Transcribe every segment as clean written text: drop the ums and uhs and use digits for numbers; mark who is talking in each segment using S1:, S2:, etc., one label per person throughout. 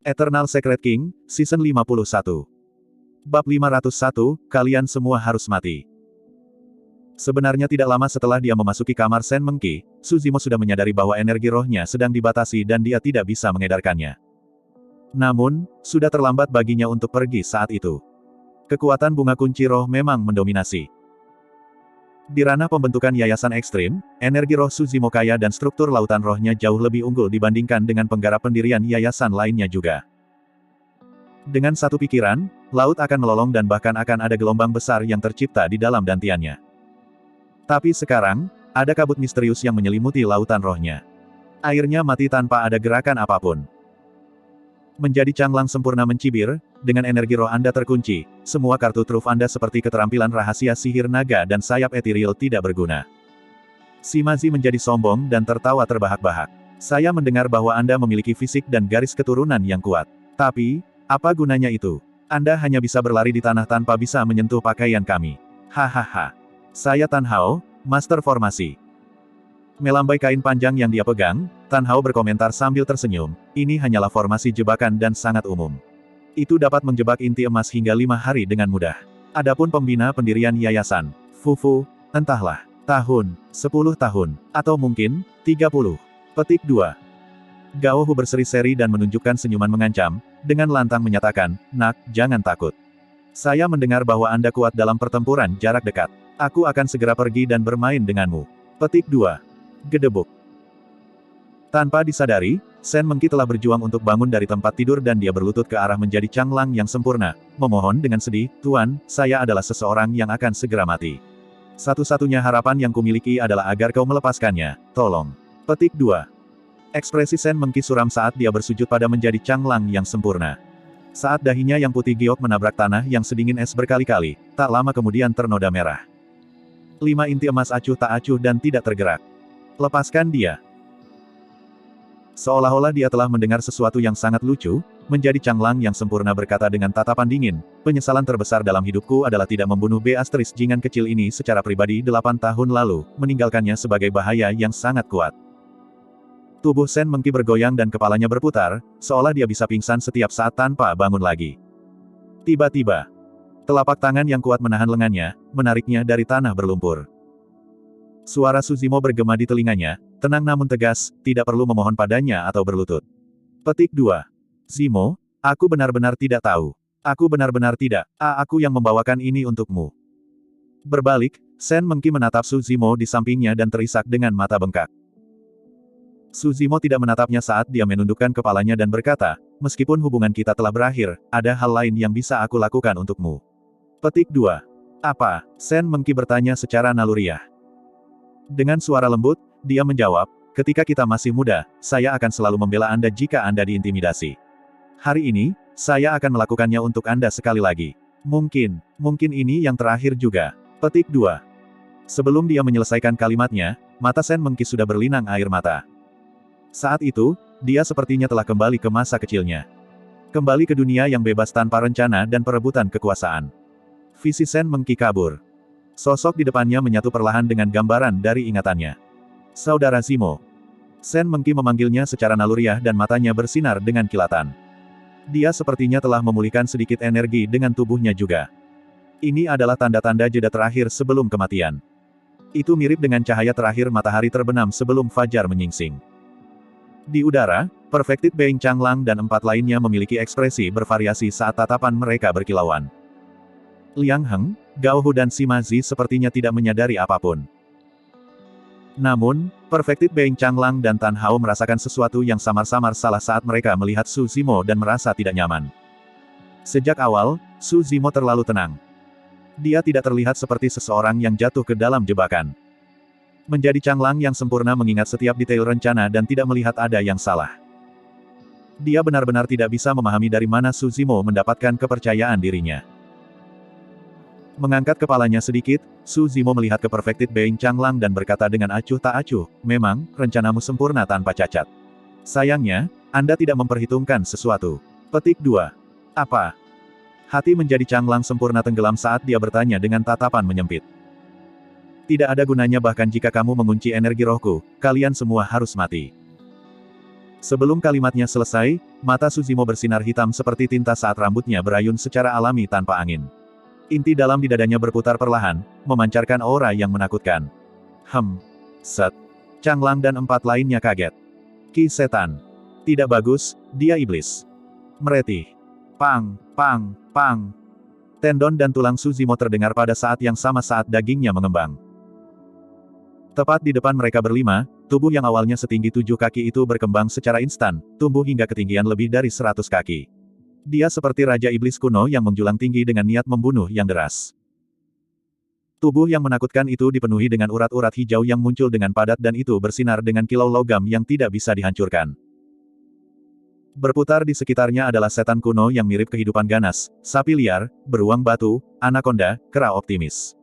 S1: Eternal Secret King, Season 51. Bab 501, kalian semua harus mati. Sebenarnya tidak lama setelah dia memasuki kamar Sen Mengki, Suzimo sudah menyadari bahwa energi rohnya sedang dibatasi dan dia tidak bisa mengedarkannya. Namun, sudah terlambat baginya untuk pergi saat itu. Kekuatan bunga kunci roh memang mendominasi. Di ranah pembentukan yayasan ekstrim, energi roh Suzimo kaya dan struktur lautan rohnya jauh lebih unggul dibandingkan dengan penggarap pendirian yayasan lainnya juga. Dengan satu pikiran, laut akan melolong dan bahkan akan ada gelombang besar yang tercipta di dalam dantiannya. Tapi sekarang, ada kabut misterius yang menyelimuti lautan rohnya. Airnya mati tanpa ada gerakan apapun. Menjadi canglang sempurna mencibir, dengan energi roh Anda terkunci, semua kartu truf Anda seperti keterampilan rahasia sihir naga dan sayap etiril tidak berguna. Shimazi menjadi sombong dan tertawa terbahak-bahak. Saya mendengar bahwa Anda memiliki fisik dan garis keturunan yang kuat. Tapi, apa gunanya itu? Anda hanya bisa berlari di tanah tanpa bisa menyentuh pakaian kami. Hahaha. Saya Tan Hao, Master Formasi. Melambai kain panjang yang dia pegang, Tan Hao berkomentar sambil tersenyum, ini hanyalah formasi jebakan dan sangat umum. Itu dapat menjebak inti emas hingga 5 hari dengan mudah. Adapun pembina pendirian yayasan, Fufu, entahlah, tahun, 10 tahun, atau mungkin, 30. Petik 2. Gao Hu berseri-seri dan menunjukkan senyuman mengancam, dengan lantang menyatakan, "Nak, jangan takut. Saya mendengar bahwa Anda kuat dalam pertempuran jarak dekat. Aku akan segera pergi dan bermain denganmu." Petik 2. Gedebuk. Tanpa disadari, Sen Mengki telah berjuang untuk bangun dari tempat tidur dan dia berlutut ke arah menjadi canglang yang sempurna, memohon dengan sedih, "Tuan, saya adalah seseorang yang akan segera mati. Satu-satunya harapan yang kumiliki adalah agar kau melepaskannya, tolong." Petik 2. Ekspresi Sen Mengki suram saat dia bersujud pada menjadi canglang yang sempurna. Saat dahinya yang putih giok menabrak tanah yang sedingin es berkali-kali, tak lama kemudian ternoda merah. 5 inti emas acuh tak acuh dan tidak tergerak. "Lepaskan dia." Seolah-olah dia telah mendengar sesuatu yang sangat lucu, menjadi canglang yang sempurna berkata dengan tatapan dingin, "Penyesalan terbesar dalam hidupku adalah tidak membunuh Beatrice Jingan kecil ini secara pribadi 8 tahun lalu, meninggalkannya sebagai bahaya yang sangat kuat." Tubuh Sen Mengki bergoyang dan kepalanya berputar, seolah dia bisa pingsan setiap saat tanpa bangun lagi. Tiba-tiba, telapak tangan yang kuat menahan lengannya, menariknya dari tanah berlumpur. Suara Suzimo bergema di telinganya, tenang namun tegas, tidak perlu memohon padanya atau berlutut. Petik 2. "Zimo, aku benar-benar tidak tahu. Aku benar-benar tidak, aku yang membawakan ini untukmu." Berbalik, Sen Mengki menatap Suzimo di sampingnya dan terisak dengan mata bengkak. Suzimo tidak menatapnya saat dia menundukkan kepalanya dan berkata, "Meskipun hubungan kita telah berakhir, ada hal lain yang bisa aku lakukan untukmu." Petik 2. "Apa?" Sen Mengki bertanya secara naluriah. Dengan suara lembut, dia menjawab, "Ketika kita masih muda, saya akan selalu membela Anda jika Anda diintimidasi. Hari ini, saya akan melakukannya untuk Anda sekali lagi. Mungkin ini yang terakhir juga." Petik 2. Sebelum dia menyelesaikan kalimatnya, mata Sen Mengki sudah berlinang air mata. Saat itu, dia sepertinya telah kembali ke masa kecilnya. Kembali ke dunia yang bebas tanpa rencana dan perebutan kekuasaan. Visi Sen Mengki kabur. Sosok di depannya menyatu perlahan dengan gambaran dari ingatannya. "Saudara Zimo." Sen Mengki memanggilnya secara naluriah dan matanya bersinar dengan kilatan. Dia sepertinya telah memulihkan sedikit energi dengan tubuhnya juga. Ini adalah tanda-tanda jeda terakhir sebelum kematian. Itu mirip dengan cahaya terakhir matahari terbenam sebelum fajar menyingsing. Di udara, Perfected Being Canglang dan 4 lainnya memiliki ekspresi bervariasi saat tatapan mereka berkilauan. Liang Heng, Gao Hu dan Shimazi sepertinya tidak menyadari apapun. Namun, Perfected Being Canglang dan Tan Hao merasakan sesuatu yang samar-samar salah saat mereka melihat Suzimo dan merasa tidak nyaman. Sejak awal, Suzimo terlalu tenang. Dia tidak terlihat seperti seseorang yang jatuh ke dalam jebakan. Menjadi canglang yang sempurna mengingat setiap detail rencana dan tidak melihat ada yang salah. Dia benar-benar tidak bisa memahami dari mana Suzimo mendapatkan kepercayaan dirinya. Mengangkat kepalanya sedikit, Suzimo melihat ke Perfected Being Canglang dan berkata dengan acuh tak acuh, "Memang, rencanamu sempurna tanpa cacat. Sayangnya, Anda tidak memperhitungkan sesuatu." Petik 2. "Apa?" Hati menjadi canglang sempurna tenggelam saat dia bertanya dengan tatapan menyempit. "Tidak ada gunanya bahkan jika kamu mengunci energi rohku, kalian semua harus mati." Sebelum kalimatnya selesai, mata Suzimo bersinar hitam seperti tinta saat rambutnya berayun secara alami tanpa angin. Inti dalam di dadanya berputar perlahan, memancarkan aura yang menakutkan. Set. Changlang dan 4 lainnya kaget. Ki setan. Tidak bagus, dia iblis. Meretih. Pang, pang, pang. Tendon dan tulang Suzimo terdengar pada saat yang sama saat dagingnya mengembang. Tepat di depan mereka berlima, tubuh yang awalnya setinggi 7 kaki itu berkembang secara instan, tumbuh hingga ketinggian lebih dari 100 kaki. Dia seperti Raja Iblis kuno yang menjulang tinggi dengan niat membunuh yang deras. Tubuh yang menakutkan itu dipenuhi dengan urat-urat hijau yang muncul dengan padat dan itu bersinar dengan kilau logam yang tidak bisa dihancurkan. Berputar di sekitarnya adalah setan kuno yang mirip kehidupan ganas, sapi liar, beruang batu, anakonda, kera optimis.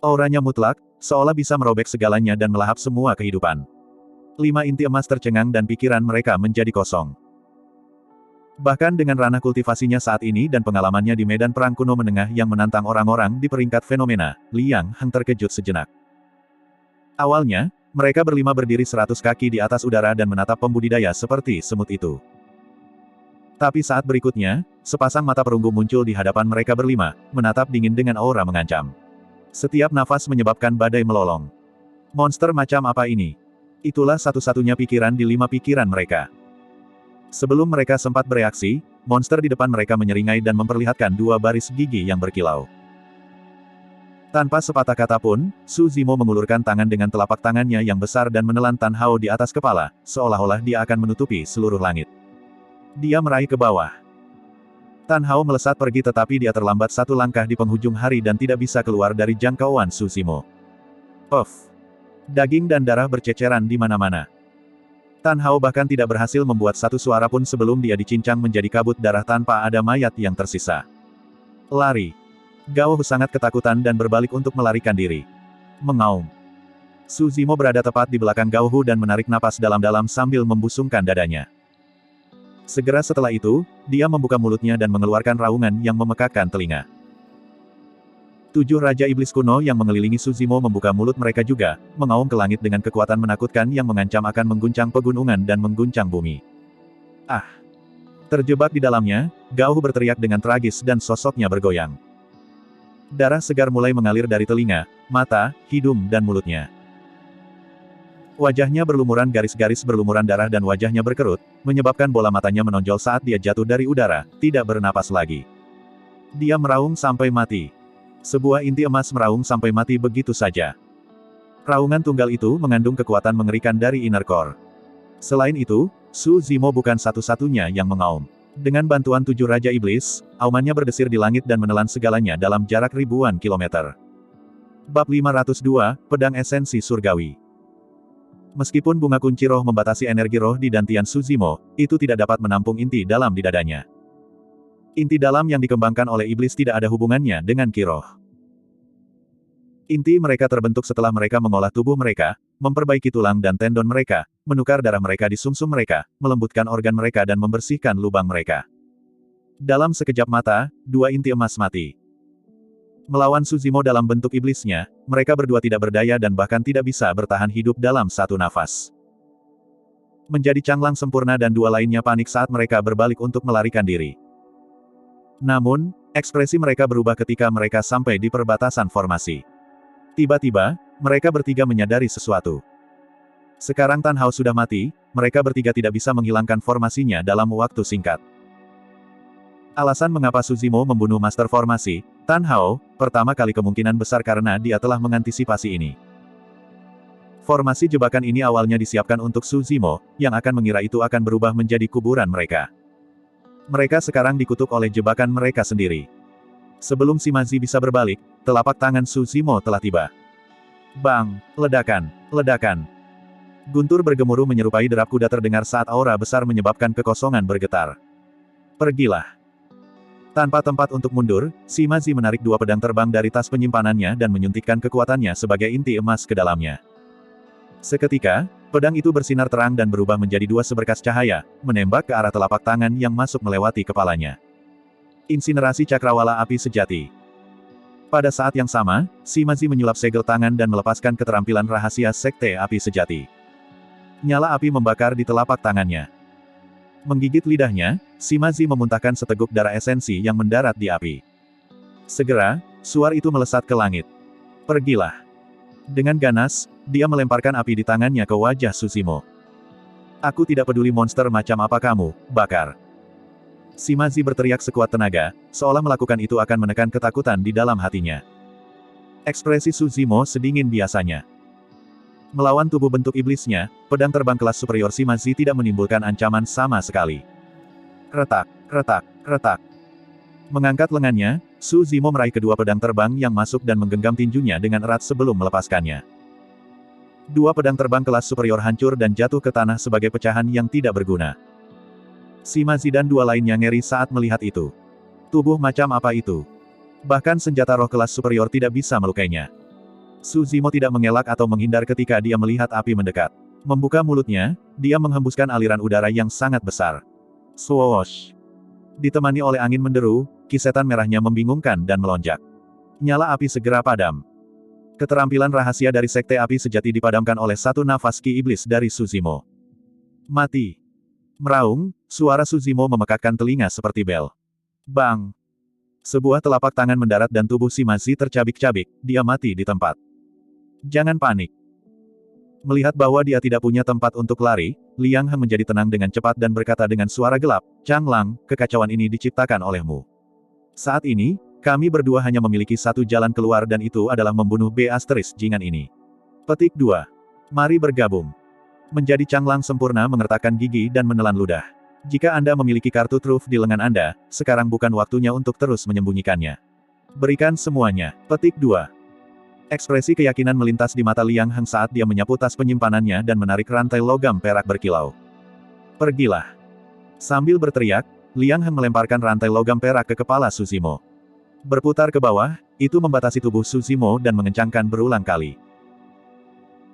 S1: Auranya mutlak, seolah bisa merobek segalanya dan melahap semua kehidupan. 5 inti emas tercengang dan pikiran mereka menjadi kosong. Bahkan dengan ranah kultivasinya saat ini dan pengalamannya di medan perang kuno menengah yang menantang orang-orang di peringkat fenomena, Liang Heng terkejut sejenak. Awalnya, mereka berlima berdiri 100 kaki di atas udara dan menatap pembudidaya seperti semut itu. Tapi saat berikutnya, sepasang mata perunggu muncul di hadapan mereka berlima, menatap dingin dengan aura mengancam. Setiap nafas menyebabkan badai melolong. Monster macam apa ini? Itulah satu-satunya pikiran di 5 pikiran mereka. Sebelum mereka sempat bereaksi, monster di depan mereka menyeringai dan memperlihatkan 2 baris gigi yang berkilau. Tanpa sepatah kata pun, Su Zimo mengulurkan tangan dengan telapak tangannya yang besar dan menelan Tan Hao di atas kepala, seolah-olah dia akan menutupi seluruh langit. Dia meraih ke bawah. Tan Hao melesat pergi tetapi dia terlambat 1 langkah di penghujung hari dan tidak bisa keluar dari jangkauan Su Zimo. Puff. Daging dan darah berceceran di mana-mana. Tan Hao bahkan tidak berhasil membuat satu suara pun sebelum dia dicincang menjadi kabut darah tanpa ada mayat yang tersisa. Lari. Gao Hu sangat ketakutan dan berbalik untuk melarikan diri. Mengaum. Su Zimo berada tepat di belakang Gao Hu dan menarik napas dalam-dalam sambil membusungkan dadanya. Segera setelah itu, dia membuka mulutnya dan mengeluarkan raungan yang memekakkan telinga. 7 Raja Iblis kuno yang mengelilingi Su Zimo membuka mulut mereka juga, mengaum ke langit dengan kekuatan menakutkan yang mengancam akan mengguncang pegunungan dan mengguncang bumi. Ah! Terjebak di dalamnya, Gao Hu berteriak dengan tragis dan sosoknya bergoyang. Darah segar mulai mengalir dari telinga, mata, hidung dan mulutnya. Wajahnya berlumuran garis-garis berlumuran darah dan wajahnya berkerut, menyebabkan bola matanya menonjol saat dia jatuh dari udara, tidak bernapas lagi. Dia meraung sampai mati. Sebuah inti emas meraung sampai mati begitu saja. Raungan tunggal itu mengandung kekuatan mengerikan dari inner core. Selain itu, Su Zimo bukan satu-satunya yang mengaum. Dengan bantuan 7 Raja Iblis, aumannya berdesir di langit dan menelan segalanya dalam jarak ribuan kilometer. Bab 502, Pedang Esensi Surgawi. Meskipun bunga kunci roh membatasi energi roh di dantian Su Zimo, itu tidak dapat menampung inti dalam di dadanya. Inti dalam yang dikembangkan oleh iblis tidak ada hubungannya dengan ki roh. Inti mereka terbentuk setelah mereka mengolah tubuh mereka, memperbaiki tulang dan tendon mereka, menukar darah mereka di sumsum mereka, melembutkan organ mereka dan membersihkan lubang mereka. Dalam sekejap mata, 2 inti emas mati. Melawan Su Zimo dalam bentuk iblisnya, mereka berdua tidak berdaya dan bahkan tidak bisa bertahan hidup dalam satu nafas. Menjadi canglang sempurna dan 2 lainnya panik saat mereka berbalik untuk melarikan diri. Namun, ekspresi mereka berubah ketika mereka sampai di perbatasan formasi. Tiba-tiba, mereka bertiga menyadari sesuatu. Sekarang Tan Hao sudah mati, mereka bertiga tidak bisa menghilangkan formasinya dalam waktu singkat. Alasan mengapa Su Zimo membunuh Master Formasi, Tan Hao, pertama kali kemungkinan besar karena dia telah mengantisipasi ini. Formasi jebakan ini awalnya disiapkan untuk Su Zimo, yang akan mengira itu akan berubah menjadi kuburan mereka. Mereka sekarang dikutuk oleh jebakan mereka sendiri. Sebelum Shimazi bisa berbalik, telapak tangan Su Zimo telah tiba. Bang! Ledakan! Ledakan! Guntur bergemuruh menyerupai derap kuda terdengar saat aura besar menyebabkan kekosongan bergetar. Pergilah! Tanpa tempat untuk mundur, Shimazi menarik 2 pedang terbang dari tas penyimpanannya dan menyuntikkan kekuatannya sebagai inti emas ke dalamnya. Seketika, pedang itu bersinar terang dan berubah menjadi 2 seberkas cahaya, menembak ke arah telapak tangan yang masuk melewati kepalanya. Insinerasi cakrawala api sejati. Pada saat yang sama, Shimazi menyulap segel tangan dan melepaskan keterampilan rahasia Sekte Api Sejati. Nyala api membakar di telapak tangannya. Menggigit lidahnya, Shimazi memuntahkan seteguk darah esensi yang mendarat di api. Segera, suar itu melesat ke langit. Pergilah. Dengan ganas, dia melemparkan api di tangannya ke wajah Tsushimo. Aku tidak peduli monster macam apa kamu, bakar. Shimazi berteriak sekuat tenaga, seolah melakukan itu akan menekan ketakutan di dalam hatinya. Ekspresi Tsushimo sedingin biasanya. Melawan tubuh bentuk iblisnya, pedang terbang kelas superior Shimazi tidak menimbulkan ancaman sama sekali. Retak, retak, retak. Mengangkat lengannya, Tsushimo meraih kedua pedang terbang yang masuk dan menggenggam tinjunya dengan erat sebelum melepaskannya. Dua pedang terbang kelas superior hancur dan jatuh ke tanah sebagai pecahan yang tidak berguna. Shimazi dan dua lainnya ngeri saat melihat itu. Tubuh macam apa itu? Bahkan senjata roh kelas superior tidak bisa melukainya. Tsushimo tidak mengelak atau menghindar ketika dia melihat api mendekat. Membuka mulutnya, dia menghembuskan aliran udara yang sangat besar. Swoosh! Ditemani oleh angin menderu, kisetan merahnya membingungkan dan melonjak. Nyala api segera padam. Keterampilan rahasia dari Sekte Api Sejati dipadamkan oleh satu nafas ki iblis dari Tsushimo. Mati! Meraung, suara Tsushimo memekakkan telinga seperti bel. Bang! Sebuah telapak tangan mendarat dan tubuh Shimazi tercabik-cabik, dia mati di tempat. Jangan panik. Melihat bahwa dia tidak punya tempat untuk lari, Liang Heng menjadi tenang dengan cepat dan berkata dengan suara gelap, Chang Lang, kekacauan ini diciptakan olehmu. Saat ini, kami berdua hanya memiliki satu jalan keluar dan itu adalah membunuh B** Jingan ini. Petik 2. Mari bergabung. Menjadi Chang Lang sempurna mengertakkan gigi dan menelan ludah. Jika Anda memiliki kartu truf di lengan Anda, sekarang bukan waktunya untuk terus menyembunyikannya. Berikan semuanya. Petik 2. Ekspresi keyakinan melintas di mata Liang Heng saat dia menyapu tas penyimpanannya dan menarik rantai logam perak berkilau. Pergilah. Sambil berteriak, Liang Heng melemparkan rantai logam perak ke kepala Tsushimo. Berputar ke bawah, itu membatasi tubuh Tsushimo dan mengencangkan berulang kali.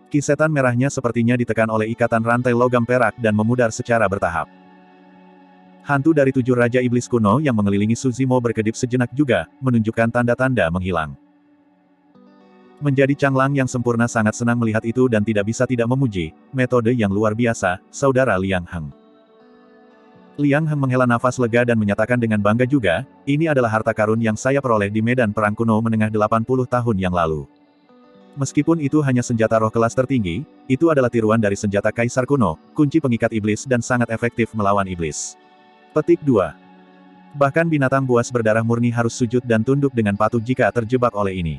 S1: Kisetan merahnya sepertinya ditekan oleh ikatan rantai logam perak dan memudar secara bertahap. Hantu dari 7 Raja Iblis kuno yang mengelilingi Tsushimo berkedip sejenak juga, menunjukkan tanda-tanda menghilang. Menjadi Chang Lang yang sempurna sangat senang melihat itu dan tidak bisa tidak memuji, metode yang luar biasa, saudara Liang Heng. Liang Heng menghela nafas lega dan menyatakan dengan bangga juga, ini adalah harta karun yang saya peroleh di medan perang kuno menengah 80 tahun yang lalu. Meskipun itu hanya senjata roh kelas tertinggi, itu adalah tiruan dari senjata kaisar kuno, kunci pengikat iblis dan sangat efektif melawan iblis. Petik 2. Bahkan binatang buas berdarah murni harus sujud dan tunduk dengan patuh jika terjebak oleh ini.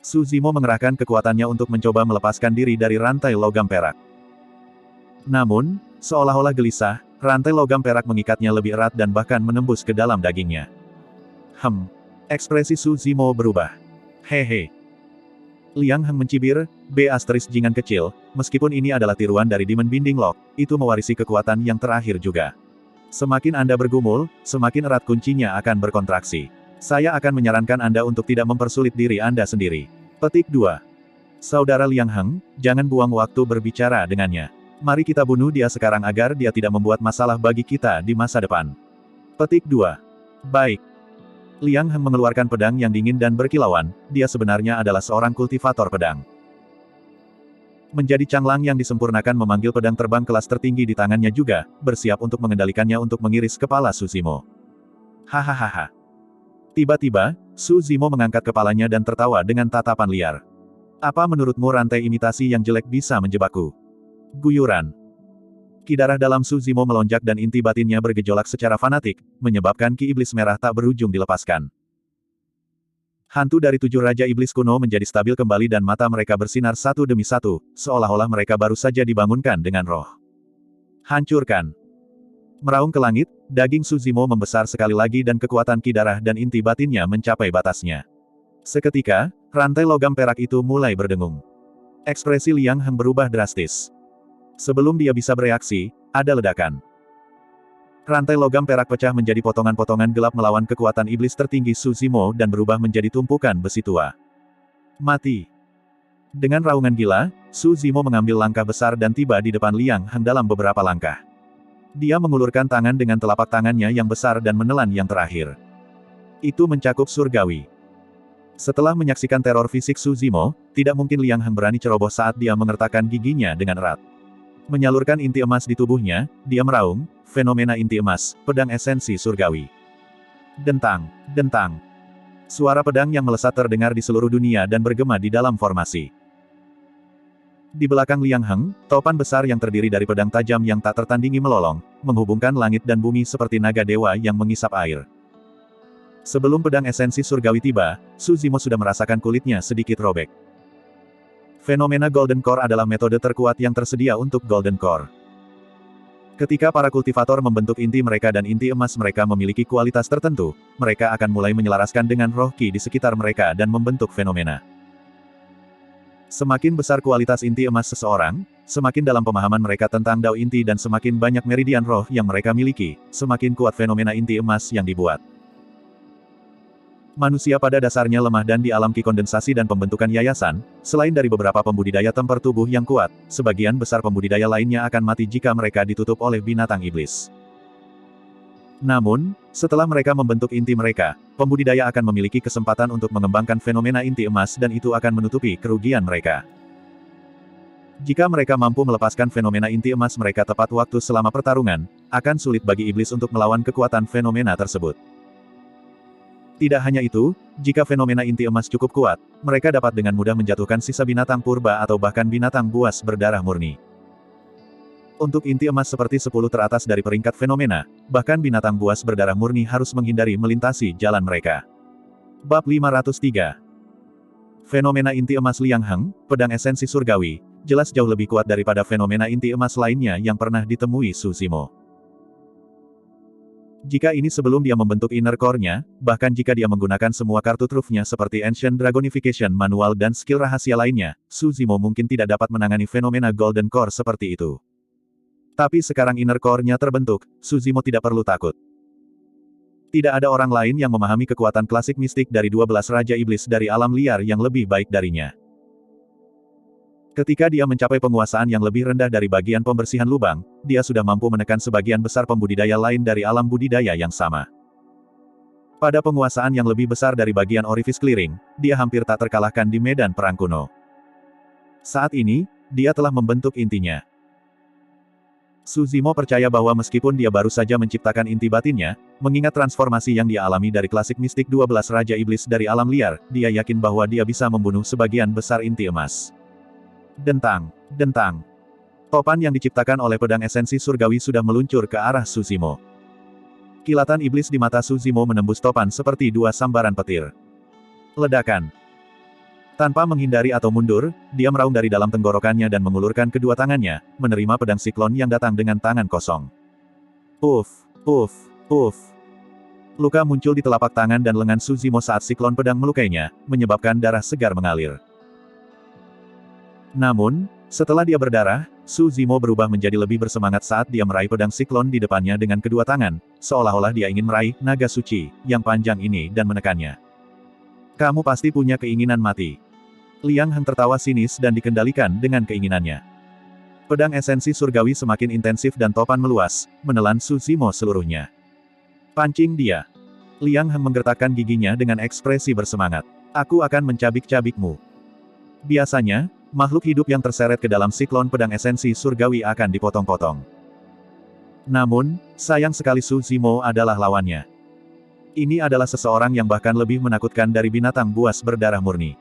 S1: Tsushimo mengerahkan kekuatannya untuk mencoba melepaskan diri dari rantai logam perak. Namun, seolah-olah gelisah, rantai logam perak mengikatnya lebih erat dan bahkan menembus ke dalam dagingnya. Ekspresi Tsushimo berubah. Hehe. Liang Heng mencibir, B** Jingan kecil, meskipun ini adalah tiruan dari Demon Binding Lock, itu mewarisi kekuatan yang terakhir juga. Semakin Anda bergumul, semakin erat kuncinya akan berkontraksi. Saya akan menyarankan Anda untuk tidak mempersulit diri Anda sendiri. Petik 2. Saudara Liang Heng, jangan buang waktu berbicara dengannya. Mari kita bunuh dia sekarang agar dia tidak membuat masalah bagi kita di masa depan. Petik 2. Baik. Liang Heng mengeluarkan pedang yang dingin dan berkilauan, dia sebenarnya adalah seorang kultivator pedang. Menjadi Chang Lang yang disempurnakan memanggil pedang terbang kelas tertinggi di tangannya juga, bersiap untuk mengendalikannya untuk mengiris kepala Tsushimo. Hahaha. Tiba-tiba, Tsushimo mengangkat kepalanya dan tertawa dengan tatapan liar. Apa menurutmu rantai imitasi yang jelek bisa menjebakku? Guyuran. Ki darah dalam Tsushimo melonjak dan inti batinnya bergejolak secara fanatik, menyebabkan ki iblis merah tak berujung dilepaskan. Hantu dari 7 Raja Iblis kuno menjadi stabil kembali dan mata mereka bersinar satu demi satu, seolah-olah mereka baru saja dibangunkan dengan roh. Hancurkan. Meraung ke langit, daging Tsushimo membesar sekali lagi dan kekuatan ki darah dan inti batinnya mencapai batasnya. Seketika, rantai logam perak itu mulai berdengung. Ekspresi Liang Heng berubah drastis. Sebelum dia bisa bereaksi, ada ledakan. Rantai logam perak pecah menjadi potongan-potongan gelap melawan kekuatan iblis tertinggi Tsushimo dan berubah menjadi tumpukan besi tua. Mati. Dengan raungan gila, Tsushimo mengambil langkah besar dan tiba di depan Liang Heng dalam beberapa langkah. Dia mengulurkan tangan dengan telapak tangannya yang besar dan menelan yang terakhir. Itu mencakup surgawi. Setelah menyaksikan teror fisik Tsushimo, tidak mungkin Liang Heng berani ceroboh saat dia mengertakkan giginya dengan erat. Menyalurkan inti emas di tubuhnya, dia meraung, fenomena inti emas, pedang esensi surgawi. Dentang, dentang. Suara pedang yang melesat terdengar di seluruh dunia dan bergema di dalam formasi. Di belakang Liang Heng, topan besar yang terdiri dari pedang tajam yang tak tertandingi melolong, menghubungkan langit dan bumi seperti naga dewa yang mengisap air. Sebelum pedang esensi surgawi tiba, Su Zimo sudah merasakan kulitnya sedikit robek. Fenomena Golden Core adalah metode terkuat yang tersedia untuk Golden Core. Ketika para kultivator membentuk inti mereka dan inti emas mereka memiliki kualitas tertentu, mereka akan mulai menyelaraskan dengan roh Qi di sekitar mereka dan membentuk fenomena. Semakin besar kualitas inti emas seseorang, semakin dalam pemahaman mereka tentang Dao inti dan semakin banyak meridian roh yang mereka miliki, semakin kuat fenomena inti emas yang dibuat. Manusia pada dasarnya lemah dan di alam Qi kondensasi dan pembentukan yayasan, selain dari beberapa pembudidaya temper tubuh yang kuat, sebagian besar pembudidaya lainnya akan mati jika mereka ditutup oleh binatang iblis. Namun, setelah mereka membentuk inti mereka, pembudidaya akan memiliki kesempatan untuk mengembangkan fenomena inti emas dan itu akan menutupi kerugian mereka. Jika mereka mampu melepaskan fenomena inti emas mereka tepat waktu selama pertarungan, akan sulit bagi iblis untuk melawan kekuatan fenomena tersebut. Tidak hanya itu, jika fenomena inti emas cukup kuat, mereka dapat dengan mudah menjatuhkan sisa binatang purba atau bahkan binatang buas berdarah murni. Untuk inti emas seperti 10 teratas dari peringkat fenomena, bahkan binatang buas berdarah murni harus menghindari melintasi jalan mereka. Bab 503. Fenomena inti emas Liang Heng, pedang esensi surgawi, jelas jauh lebih kuat daripada fenomena inti emas lainnya yang pernah ditemui Su Zimo. Jika ini sebelum dia membentuk inner core-nya, bahkan jika dia menggunakan semua kartu truf-nya seperti Ancient Dragonification Manual dan skill rahasia lainnya, Su Zimo mungkin tidak dapat menangani fenomena Golden Core seperti itu. Tapi sekarang inner core-nya terbentuk, Su Zimo tidak perlu takut. Tidak ada orang lain yang memahami kekuatan klasik mistik dari 12 Raja Iblis dari alam liar yang lebih baik darinya. Ketika dia mencapai penguasaan yang lebih rendah dari bagian pembersihan lubang, dia sudah mampu menekan sebagian besar pembudidaya lain dari alam budidaya yang sama. Pada penguasaan yang lebih besar dari bagian orifice clearing, dia hampir tak terkalahkan di medan perang kuno. Saat ini, dia telah membentuk intinya. Su Zimo percaya bahwa meskipun dia baru saja menciptakan inti batinnya, mengingat transformasi yang dia alami dari klasik mistik 12 Raja Iblis dari alam liar, dia yakin bahwa dia bisa membunuh sebagian besar inti emas. Dentang, dentang. Topan yang diciptakan oleh pedang esensi surgawi sudah meluncur ke arah Su Zimo. Kilatan iblis di mata Su Zimo menembus topan seperti dua sambaran petir. Ledakan. Tanpa menghindari atau mundur, dia meraung dari dalam tenggorokannya dan mengulurkan kedua tangannya, menerima pedang siklon yang datang dengan tangan kosong. Puff, puff, puff. Luka muncul di telapak tangan dan lengan Su Zimo saat siklon pedang melukainya, menyebabkan darah segar mengalir. Namun, setelah dia berdarah, Su Zimo berubah menjadi lebih bersemangat saat dia meraih pedang siklon di depannya dengan kedua tangan, seolah-olah dia ingin meraih naga suci yang panjang ini dan menekannya. Kamu pasti punya keinginan mati. Liang Heng tertawa sinis dan dikendalikan dengan keinginannya. Pedang esensi surgawi semakin intensif dan topan meluas, menelan Su Zimo seluruhnya. Pancing dia. Liang Heng menggertakkan giginya dengan ekspresi bersemangat. Aku akan mencabik-cabikmu. Biasanya, makhluk hidup yang terseret ke dalam siklon pedang esensi surgawi akan dipotong-potong. Namun, sayang sekali Su Zimo adalah lawannya. Ini adalah seseorang yang bahkan lebih menakutkan dari binatang buas berdarah murni.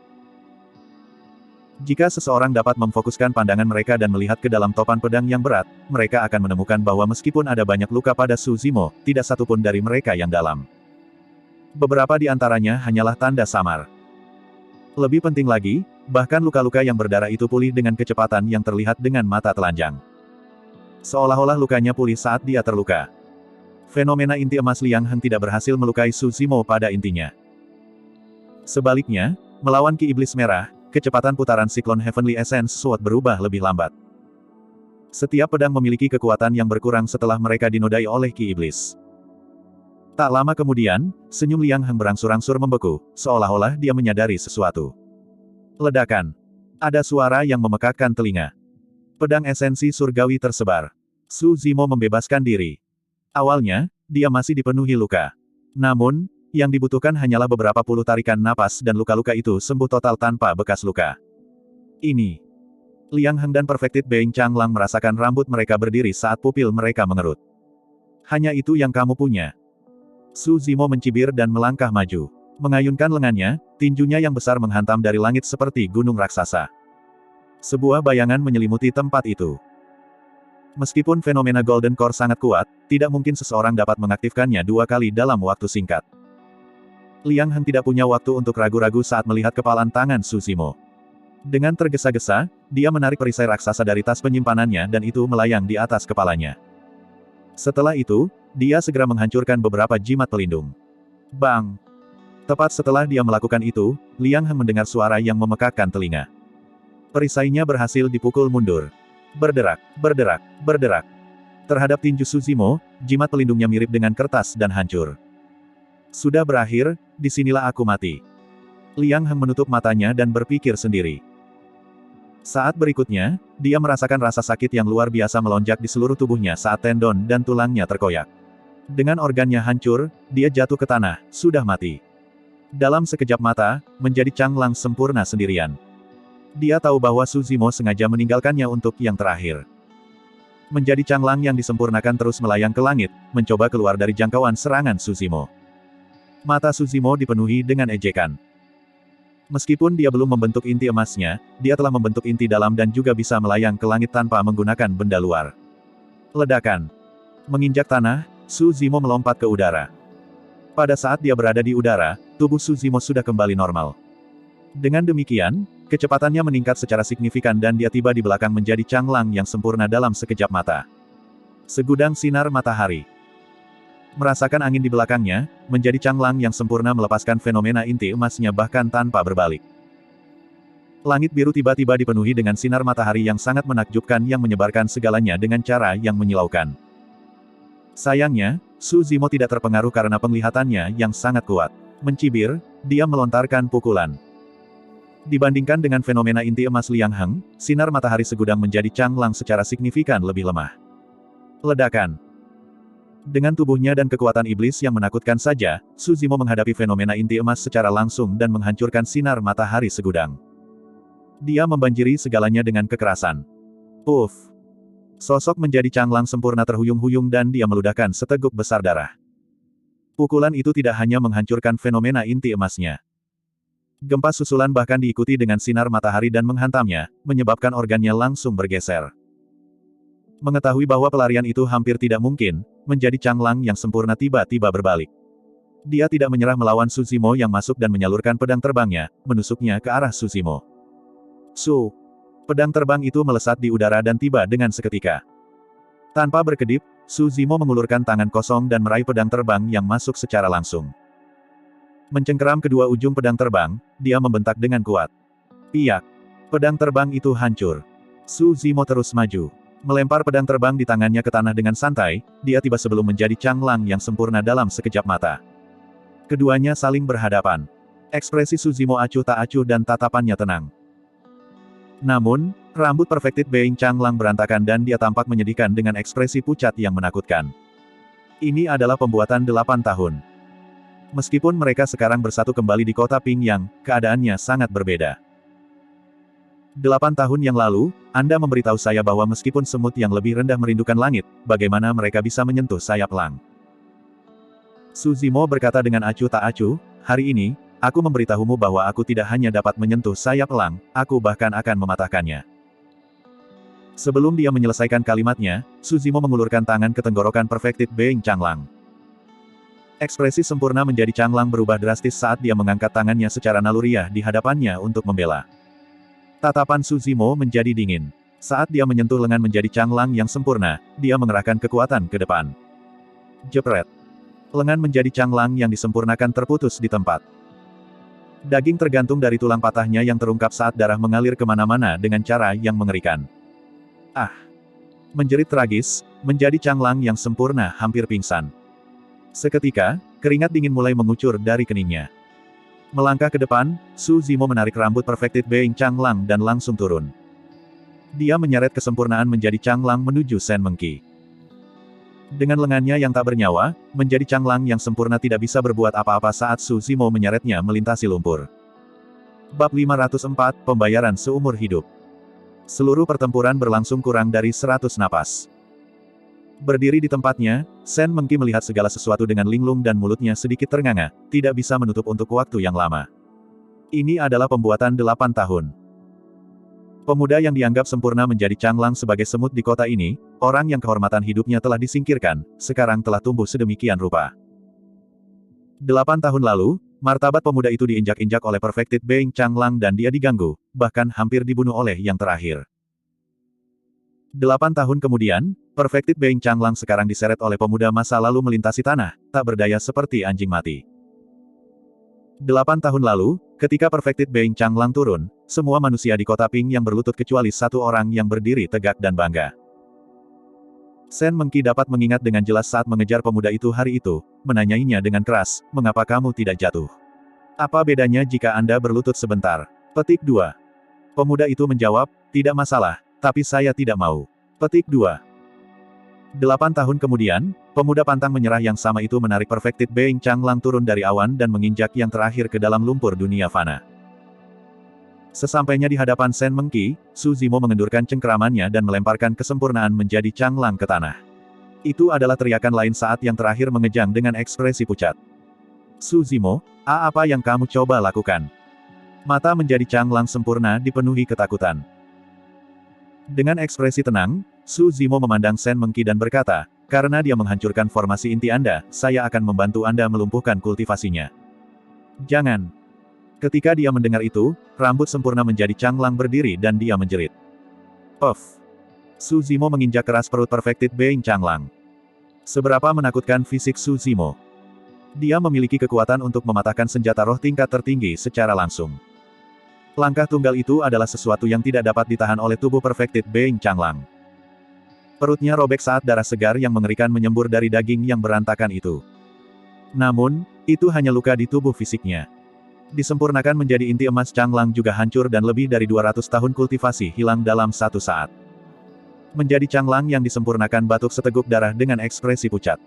S1: Jika seseorang dapat memfokuskan pandangan mereka dan melihat ke dalam topan pedang yang berat, mereka akan menemukan bahwa meskipun ada banyak luka pada Su Zimo, tidak satupun dari mereka yang dalam. Beberapa di antaranya hanyalah tanda samar. Lebih penting lagi, bahkan luka-luka yang berdarah itu pulih dengan kecepatan yang terlihat dengan mata telanjang. Seolah-olah lukanya pulih saat dia terluka. Fenomena inti emas Liang Heng tidak berhasil melukai Su Zimo pada intinya. Sebaliknya, melawan Ki Iblis Merah, kecepatan putaran siklon Heavenly Essence Sword berubah lebih lambat. Setiap pedang memiliki kekuatan yang berkurang setelah mereka dinodai oleh Ki Iblis. Tak lama kemudian, senyum Liang Heng berangsur-angsur membeku, seolah-olah dia menyadari sesuatu. Ledakan. Ada suara yang memekakkan telinga. Pedang esensi surgawi tersebar. Su Zimo membebaskan diri. Awalnya, dia masih dipenuhi luka. Namun, yang dibutuhkan hanyalah beberapa puluh tarikan napas dan luka-luka itu sembuh total tanpa bekas luka. Liang Heng dan Perfected Being Changlang merasakan rambut mereka berdiri saat pupil mereka mengerut. Hanya itu yang kamu punya. Su Zimo mencibir dan melangkah maju. Mengayunkan lengannya, tinjunya yang besar menghantam dari langit seperti gunung raksasa. Sebuah bayangan menyelimuti tempat itu. Meskipun fenomena Golden Core sangat kuat, tidak mungkin seseorang dapat mengaktifkannya 2 kali dalam waktu singkat. Liang Heng tidak punya waktu untuk ragu-ragu saat melihat kepalan tangan Su Zimo. Dengan tergesa-gesa, dia menarik perisai raksasa dari tas penyimpanannya dan itu melayang di atas kepalanya. Setelah itu, dia segera menghancurkan beberapa jimat pelindung. Bang! Tepat setelah dia melakukan itu, Liang Heng mendengar suara yang memekakkan telinga. Perisainya berhasil dipukul mundur. Berderak, berderak, berderak. Terhadap tinju Su Zimo, jimat pelindungnya mirip dengan kertas dan hancur. Sudah berakhir, disinilah aku mati. Liang Heng menutup matanya dan berpikir sendiri. Saat berikutnya, dia merasakan rasa sakit yang luar biasa melonjak di seluruh tubuhnya saat tendon dan tulangnya terkoyak. Dengan organnya hancur, dia jatuh ke tanah, sudah mati. Dalam sekejap mata, menjadi Changlang sempurna sendirian. Dia tahu bahwa Su Zimo sengaja meninggalkannya untuk yang terakhir. Menjadi Changlang yang disempurnakan terus melayang ke langit, mencoba keluar dari jangkauan serangan Su Zimo. Mata Su Zimo dipenuhi dengan ejekan. Meskipun dia belum membentuk inti emasnya, dia telah membentuk inti dalam dan juga bisa melayang ke langit tanpa menggunakan benda luar. Ledakan. Menginjak tanah, Su Zimo melompat ke udara. Pada saat dia berada di udara, tubuh Su Zimo sudah kembali normal. Dengan demikian, kecepatannya meningkat secara signifikan dan dia tiba di belakang menjadi Changlang yang sempurna dalam sekejap mata. Segudang sinar matahari. Merasakan angin di belakangnya, menjadi Changlang yang sempurna melepaskan fenomena inti emasnya bahkan tanpa berbalik. Langit biru tiba-tiba dipenuhi dengan sinar matahari yang sangat menakjubkan yang menyebarkan segalanya dengan cara yang menyilaukan. Sayangnya, Su Zimo tidak terpengaruh karena penglihatannya yang sangat kuat. Mencibir, dia melontarkan pukulan. Dibandingkan dengan fenomena inti emas Liang Heng, sinar matahari segudang menjadi Changlang secara signifikan lebih lemah. Ledakan. Dengan tubuhnya dan kekuatan iblis yang menakutkan saja, Su Zimo menghadapi fenomena inti emas secara langsung dan menghancurkan sinar matahari segudang. Dia membanjiri segalanya dengan kekerasan. Puff! Sosok menjadi Changlang sempurna terhuyung-huyung dan dia meludahkan seteguk besar darah. Pukulan itu tidak hanya menghancurkan fenomena inti emasnya. Gempa susulan bahkan diikuti dengan sinar matahari dan menghantamnya, menyebabkan organnya langsung bergeser. Mengetahui bahwa pelarian itu hampir tidak mungkin, menjadi Changlang yang sempurna tiba-tiba berbalik. Dia tidak menyerah melawan Su Zimo yang masuk dan menyalurkan pedang terbangnya, menusuknya ke arah Su Zimo. Su! Pedang terbang itu melesat di udara dan tiba dengan seketika. Tanpa berkedip, Su Zimo mengulurkan tangan kosong dan meraih pedang terbang yang masuk secara langsung. Mencengkeram kedua ujung pedang terbang, dia membentak dengan kuat. Piak! Pedang terbang itu hancur. Su Zimo terus maju. Melempar pedang terbang di tangannya ke tanah dengan santai, dia tiba sebelum menjadi Changlang yang sempurna dalam sekejap mata. Keduanya saling berhadapan. Ekspresi Su Zimo acuh tak acuh dan tatapannya tenang. Namun, rambut Perfected Being Changlang berantakan dan dia tampak menyedihkan dengan ekspresi pucat yang menakutkan. Ini adalah pembuatan 8 tahun. Meskipun mereka sekarang bersatu kembali di kota Pingyang, keadaannya sangat berbeda. 8 tahun yang lalu, Anda memberitahu saya bahwa meskipun semut yang lebih rendah merindukan langit, bagaimana mereka bisa menyentuh sayap elang. Su Zimo berkata dengan acuh tak acuh, hari ini, aku memberitahumu bahwa aku tidak hanya dapat menyentuh sayap elang, aku bahkan akan mematahkannya. Sebelum dia menyelesaikan kalimatnya, Su Zimo mengulurkan tangan ke tenggorokan Perfected Being Changlang. Ekspresi sempurna menjadi Changlang berubah drastis saat dia mengangkat tangannya secara naluriah di hadapannya untuk membela. Tatapan Su Zimo menjadi dingin. Saat dia menyentuh lengan menjadi Changlang yang sempurna, dia mengerahkan kekuatan ke depan. Jepret! Lengan menjadi Changlang yang disempurnakan terputus di tempat. Daging tergantung dari tulang patahnya yang terungkap saat darah mengalir kemana-mana dengan cara yang mengerikan. Ah! Menjerit tragis, menjadi Changlang yang sempurna hampir pingsan. Seketika, keringat dingin mulai mengucur dari keningnya. Melangkah ke depan, Su Zimo menarik rambut Perfected Being Changlang dan langsung turun. Dia menyeret kesempurnaan menjadi Changlang menuju Sen Mengki. Dengan lengannya yang tak bernyawa, menjadi Changlang yang sempurna tidak bisa berbuat apa-apa saat Su Zimo menyeretnya melintasi lumpur. Bab 504, Pembayaran Seumur Hidup. Seluruh pertempuran berlangsung kurang dari 100 napas. Berdiri di tempatnya, Sen Mengki melihat segala sesuatu dengan linglung dan mulutnya sedikit ternganga, tidak bisa menutup untuk waktu yang lama. Ini adalah pembuatan 8 tahun. Pemuda yang dianggap sempurna menjadi canglang sebagai semut di kota ini, orang yang kehormatan hidupnya telah disingkirkan, sekarang telah tumbuh sedemikian rupa. 8 tahun lalu, martabat pemuda itu diinjak-injak oleh Perfected Being Canglang dan dia diganggu, bahkan hampir dibunuh oleh yang terakhir. 8 tahun kemudian, Perfected Being Canglang sekarang diseret oleh pemuda masa lalu melintasi tanah, tak berdaya seperti anjing mati. 8 tahun lalu, ketika Perfected Being Canglang turun, semua manusia di kota Ping yang berlutut kecuali satu orang yang berdiri tegak dan bangga. Sen Mengki dapat mengingat dengan jelas saat mengejar pemuda itu hari itu, menanyainya dengan keras, mengapa kamu tidak jatuh? Apa bedanya jika Anda berlutut sebentar? Petik 2. Pemuda itu menjawab, tidak masalah, tapi saya tidak mau. Petik 2. 8 tahun kemudian, pemuda pantang menyerah yang sama itu menarik Perfected Being Canglang turun dari awan dan menginjak yang terakhir ke dalam lumpur dunia fana. Sesampainya di hadapan Sen Mengki, Su Zimo mengendurkan cengkeramannya dan melemparkan kesempurnaan menjadi canglang ke tanah. Itu adalah teriakan lain saat yang terakhir mengejang dengan ekspresi pucat. Su Zimo, apa yang kamu coba lakukan? Mata menjadi canglang sempurna dipenuhi ketakutan. Dengan ekspresi tenang, Su Zimo memandang Sen Mengki dan berkata, karena dia menghancurkan formasi inti Anda, saya akan membantu Anda melumpuhkan kultivasinya. Jangan. Ketika dia mendengar itu, rambut sempurna menjadi canglang berdiri dan dia menjerit. Puff. Su Zimo menginjak keras perut Perfected Being Canglang. Seberapa menakutkan fisik Su Zimo. Dia memiliki kekuatan untuk mematahkan senjata roh tingkat tertinggi secara langsung. Langkah tunggal itu adalah sesuatu yang tidak dapat ditahan oleh tubuh Perfected Being Canglang. Perutnya robek saat darah segar yang mengerikan menyembur dari daging yang berantakan itu. Namun, itu hanya luka di tubuh fisiknya. Disempurnakan menjadi inti emas Canglang juga hancur dan lebih dari 200 tahun kultivasi hilang dalam satu saat. Menjadi Canglang yang disempurnakan batuk seteguk darah dengan ekspresi pucat.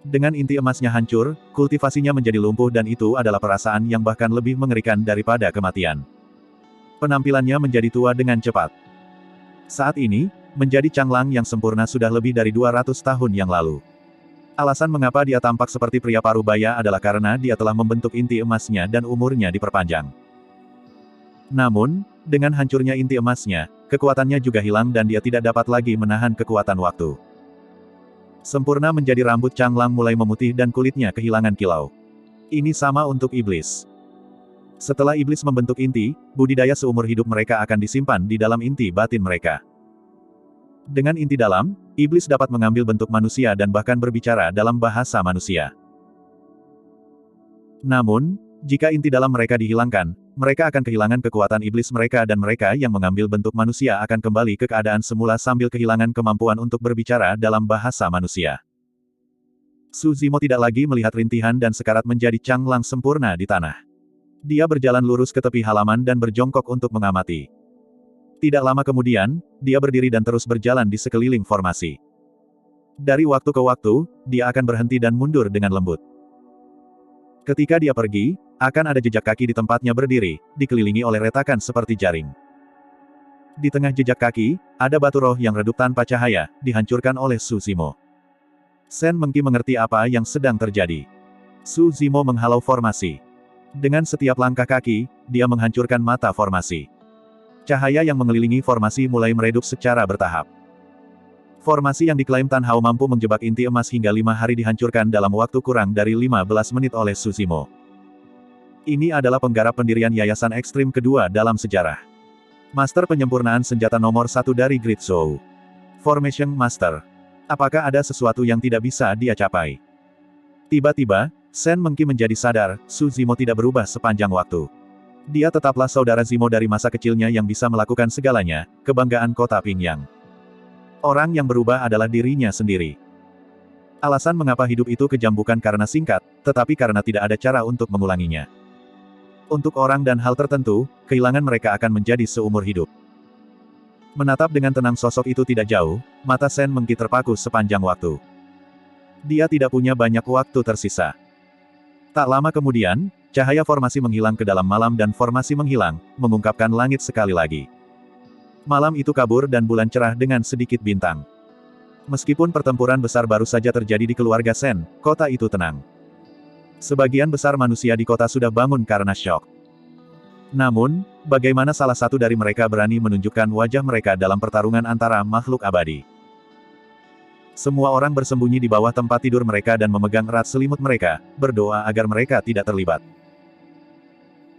S1: Dengan inti emasnya hancur, kultivasinya menjadi lumpuh dan itu adalah perasaan yang bahkan lebih mengerikan daripada kematian. Penampilannya menjadi tua dengan cepat. Saat ini, menjadi Canglang yang sempurna sudah lebih dari 200 tahun yang lalu. Alasan mengapa dia tampak seperti pria parubaya adalah karena dia telah membentuk inti emasnya dan umurnya diperpanjang. Namun, dengan hancurnya inti emasnya, kekuatannya juga hilang dan dia tidak dapat lagi menahan kekuatan waktu. Sempurna menjadi rambut Canglang mulai memutih dan kulitnya kehilangan kilau. Ini sama untuk iblis. Setelah iblis membentuk inti, budidaya seumur hidup mereka akan disimpan di dalam inti batin mereka. Dengan inti dalam, iblis dapat mengambil bentuk manusia dan bahkan berbicara dalam bahasa manusia. Namun, jika inti dalam mereka dihilangkan, mereka akan kehilangan kekuatan iblis mereka dan mereka yang mengambil bentuk manusia akan kembali ke keadaan semula sambil kehilangan kemampuan untuk berbicara dalam bahasa manusia. Su Zimo tidak lagi melihat rintihan dan sekarat menjadi Canglang sempurna di tanah. Dia berjalan lurus ke tepi halaman dan berjongkok untuk mengamati. Tidak lama kemudian, dia berdiri dan terus berjalan di sekeliling formasi. Dari waktu ke waktu, dia akan berhenti dan mundur dengan lembut. Ketika dia pergi, akan ada jejak kaki di tempatnya berdiri, dikelilingi oleh retakan seperti jaring. Di tengah jejak kaki, ada batu roh yang redup tanpa cahaya, dihancurkan oleh Su Zimo. Sen Mengki mengerti apa yang sedang terjadi. Su Zimo menghalau formasi. Dengan setiap langkah kaki, dia menghancurkan mata formasi. Cahaya yang mengelilingi formasi mulai meredup secara bertahap. Formasi yang diklaim Tan Hao mampu menjebak inti emas hingga 5 hari dihancurkan dalam waktu kurang dari 15 menit oleh Su Zimo. Ini adalah penggarap pendirian yayasan ekstrim kedua dalam sejarah. Master penyempurnaan senjata nomor 1 dari Great Zhou. Formation Master. Apakah ada sesuatu yang tidak bisa dia capai? Tiba-tiba, Sen Mengki menjadi sadar, Su Zimo tidak berubah sepanjang waktu. Dia tetaplah saudara Zimo dari masa kecilnya yang bisa melakukan segalanya, kebanggaan kota Pingyang. Orang yang berubah adalah dirinya sendiri. Alasan mengapa hidup itu kejam bukan karena singkat, tetapi karena tidak ada cara untuk mengulanginya. Untuk orang dan hal tertentu, kehilangan mereka akan menjadi seumur hidup. Menatap dengan tenang sosok itu tidak jauh, mata Sen Mengki terpaku sepanjang waktu. Dia tidak punya banyak waktu tersisa. Tak lama kemudian, cahaya formasi menghilang ke dalam malam dan formasi menghilang, mengungkapkan langit sekali lagi. Malam itu kabur dan bulan cerah dengan sedikit bintang. Meskipun pertempuran besar baru saja terjadi di keluarga Sen, kota itu tenang. Sebagian besar manusia di kota sudah bangun karena syok. Namun, bagaimana salah satu dari mereka berani menunjukkan wajah mereka dalam pertarungan antara makhluk abadi? Semua orang bersembunyi di bawah tempat tidur mereka dan memegang erat selimut mereka, berdoa agar mereka tidak terlibat.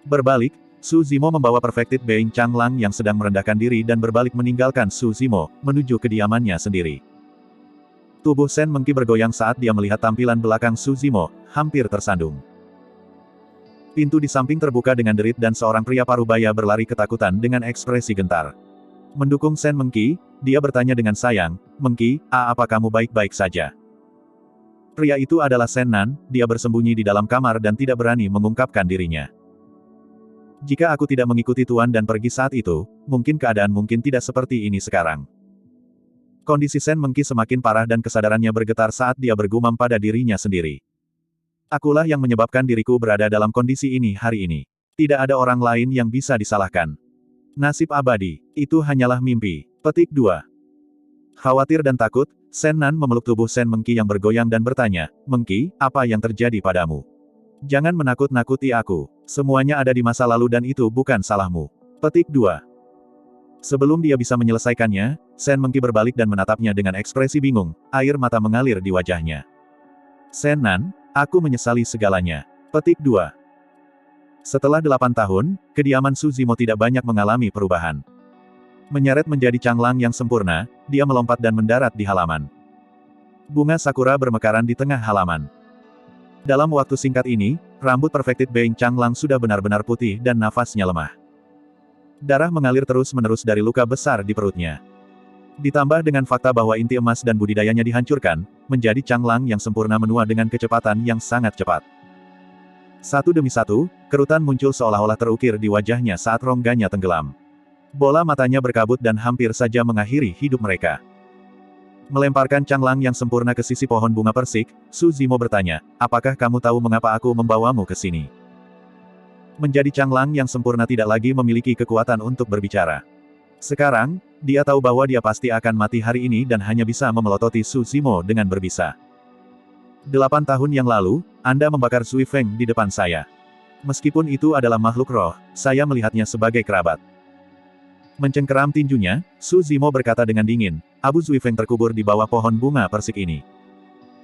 S1: Berbalik, Su Zimo membawa Perfected Being Changlang yang sedang merendahkan diri dan berbalik meninggalkan Su Zimo, menuju kediamannya sendiri. Tubuh Sen Mengki bergoyang saat dia melihat tampilan belakang Su Zimo, hampir tersandung. Pintu di samping terbuka dengan derit dan seorang pria parubaya berlari ketakutan dengan ekspresi gentar. Mendukung Sen Mengki, dia bertanya dengan sayang, "Mengki, apa kamu baik-baik saja?" Pria itu adalah Sen Nan, dia bersembunyi di dalam kamar dan tidak berani mengungkapkan dirinya. "Jika aku tidak mengikuti Tuan dan pergi saat itu, mungkin keadaan mungkin tidak seperti ini sekarang." Kondisi Sen Mengki semakin parah dan kesadarannya bergetar saat dia bergumam pada dirinya sendiri. "Akulah yang menyebabkan diriku berada dalam kondisi ini hari ini. Tidak ada orang lain yang bisa disalahkan. Nasib abadi, itu hanyalah mimpi." Petik 2. Khawatir dan takut, Sen Nan memeluk tubuh Sen Mengki yang bergoyang dan bertanya, "Mengki, apa yang terjadi padamu? Jangan menakut-nakuti aku. Semuanya ada di masa lalu dan itu bukan salahmu." Petik 2. Sebelum dia bisa menyelesaikannya, Sen Mengki berbalik dan menatapnya dengan ekspresi bingung, air mata mengalir di wajahnya. "Sen Nan, aku menyesali segalanya." Petik 2. Setelah 8 tahun, kediaman Su Zimo tidak banyak mengalami perubahan. Menyeret menjadi Changlang yang sempurna, dia melompat dan mendarat di halaman. Bunga sakura bermekaran di tengah halaman. Dalam waktu singkat ini, rambut Perfected Being Changlang sudah benar-benar putih dan nafasnya lemah. Darah mengalir terus-menerus dari luka besar di perutnya. Ditambah dengan fakta bahwa inti emas dan budidayanya dihancurkan, menjadi Changlang yang sempurna menua dengan kecepatan yang sangat cepat. Satu demi satu, kerutan muncul seolah-olah terukir di wajahnya saat rongganya tenggelam. Bola matanya berkabut dan hampir saja mengakhiri hidup mereka. Melemparkan Changlang yang sempurna ke sisi pohon bunga persik, Su Zimo bertanya, "Apakah kamu tahu mengapa aku membawamu ke sini?" Menjadi Changlang yang sempurna tidak lagi memiliki kekuatan untuk berbicara. Sekarang, dia tahu bahwa dia pasti akan mati hari ini dan hanya bisa memelototi Su Zimo dengan berbisa. 8 tahun yang lalu, Anda membakar Sui Feng di depan saya. Meskipun itu adalah makhluk roh, saya melihatnya sebagai kerabat. Mencengkeram tinjunya, Su Zimo berkata dengan dingin, "Abu Sui Feng terkubur di bawah pohon bunga persik ini.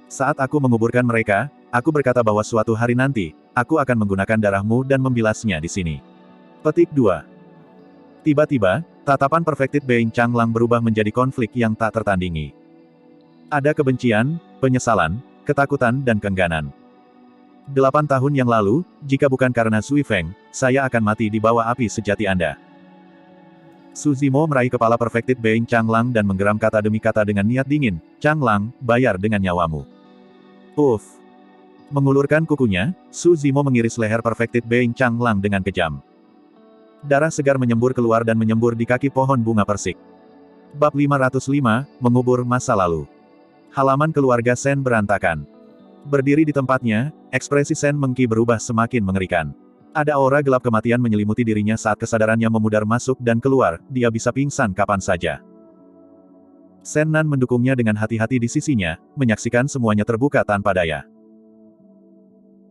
S1: Saat aku menguburkan mereka, aku berkata bahwa suatu hari nanti, aku akan menggunakan darahmu dan membilasnya di sini." Petik 2. Tiba-tiba, tatapan Perfected Being Changlang berubah menjadi konflik yang tak tertandingi. Ada kebencian, penyesalan, ketakutan dan keengganan. 8 tahun yang lalu, jika bukan karena Sui Feng, saya akan mati di bawah api sejati Anda. Su Zimo meraih kepala Perfected Being Changlang dan menggeram kata demi kata dengan niat dingin, "Changlang, bayar dengan nyawamu." Uff. Mengulurkan kukunya, Su Zimo mengiris leher Perfected Being Changlang dengan kejam. Darah segar menyembur keluar dan menyembur di kaki pohon bunga persik. Bab 505, Mengubur Masa Lalu. Halaman keluarga Sen berantakan. Berdiri di tempatnya, ekspresi Sen Mengki berubah semakin mengerikan. Ada aura gelap kematian menyelimuti dirinya saat kesadarannya memudar masuk dan keluar, dia bisa pingsan kapan saja. Sen Nan mendukungnya dengan hati-hati di sisinya, menyaksikan semuanya terbuka tanpa daya.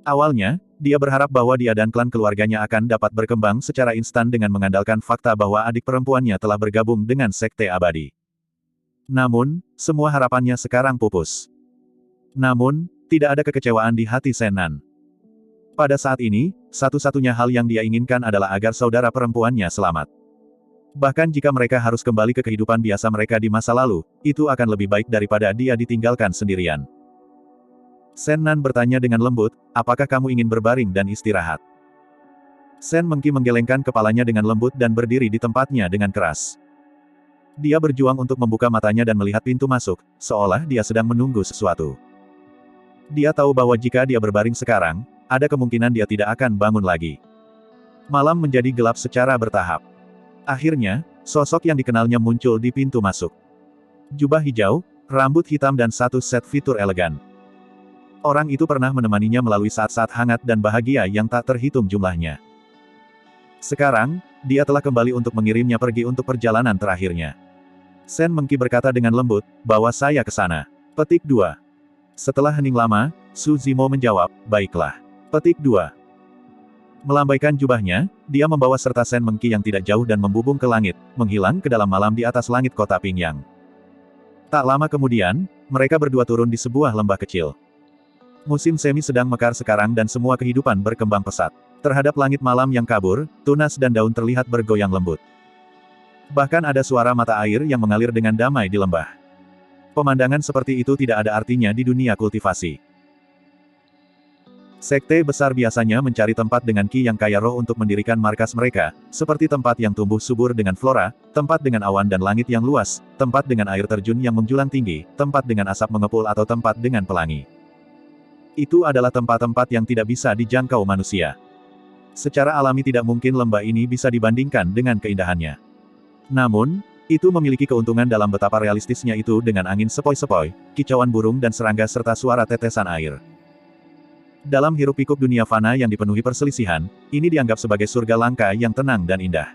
S1: Awalnya, dia berharap bahwa dia dan klan keluarganya akan dapat berkembang secara instan dengan mengandalkan fakta bahwa adik perempuannya telah bergabung dengan Sekte Abadi. Namun, semua harapannya sekarang pupus. Namun, tidak ada kekecewaan di hati Sen Nan. Pada saat ini, satu-satunya hal yang dia inginkan adalah agar saudara perempuannya selamat. Bahkan jika mereka harus kembali ke kehidupan biasa mereka di masa lalu, itu akan lebih baik daripada dia ditinggalkan sendirian. Sen Nan bertanya dengan lembut, "Apakah kamu ingin berbaring dan istirahat?" Sen Mengki menggelengkan kepalanya dengan lembut dan berdiri di tempatnya dengan keras. Dia berjuang untuk membuka matanya dan melihat pintu masuk, seolah dia sedang menunggu sesuatu. Dia tahu bahwa jika dia berbaring sekarang, ada kemungkinan dia tidak akan bangun lagi. Malam menjadi gelap secara bertahap. Akhirnya, sosok yang dikenalnya muncul di pintu masuk. Jubah hijau, rambut hitam dan satu set fitur elegan. Orang itu pernah menemaninya melalui saat-saat hangat dan bahagia yang tak terhitung jumlahnya. Sekarang, dia telah kembali untuk mengirimnya pergi untuk perjalanan terakhirnya. Sen Mengki berkata dengan lembut, bawa saya ke sana. Petik 2. Setelah hening lama, Su Zimo menjawab, baiklah. Petik 2. Melambaikan jubahnya, dia membawa serta Sen Mengki yang tidak jauh dan membubung ke langit, menghilang ke dalam malam di atas langit kota Pingyang. Tak lama kemudian, mereka berdua turun di sebuah lembah kecil. Musim semi sedang mekar sekarang dan semua kehidupan berkembang pesat. Terhadap langit malam yang kabur, tunas dan daun terlihat bergoyang lembut. Bahkan ada suara mata air yang mengalir dengan damai di lembah. Pemandangan seperti itu tidak ada artinya di dunia kultivasi. Sekte besar biasanya mencari tempat dengan ki yang kaya roh untuk mendirikan markas mereka, seperti tempat yang tumbuh subur dengan flora, tempat dengan awan dan langit yang luas, tempat dengan air terjun yang menjulang tinggi, tempat dengan asap mengepul atau tempat dengan pelangi. Itu adalah tempat-tempat yang tidak bisa dijangkau manusia. Secara alami tidak mungkin lembah ini bisa dibandingkan dengan keindahannya. Namun, itu memiliki keuntungan dalam betapa realistisnya itu dengan angin sepoi-sepoi, kicauan burung dan serangga serta suara tetesan air. Dalam hiruk-pikuk dunia fana yang dipenuhi perselisihan, ini dianggap sebagai surga langka yang tenang dan indah.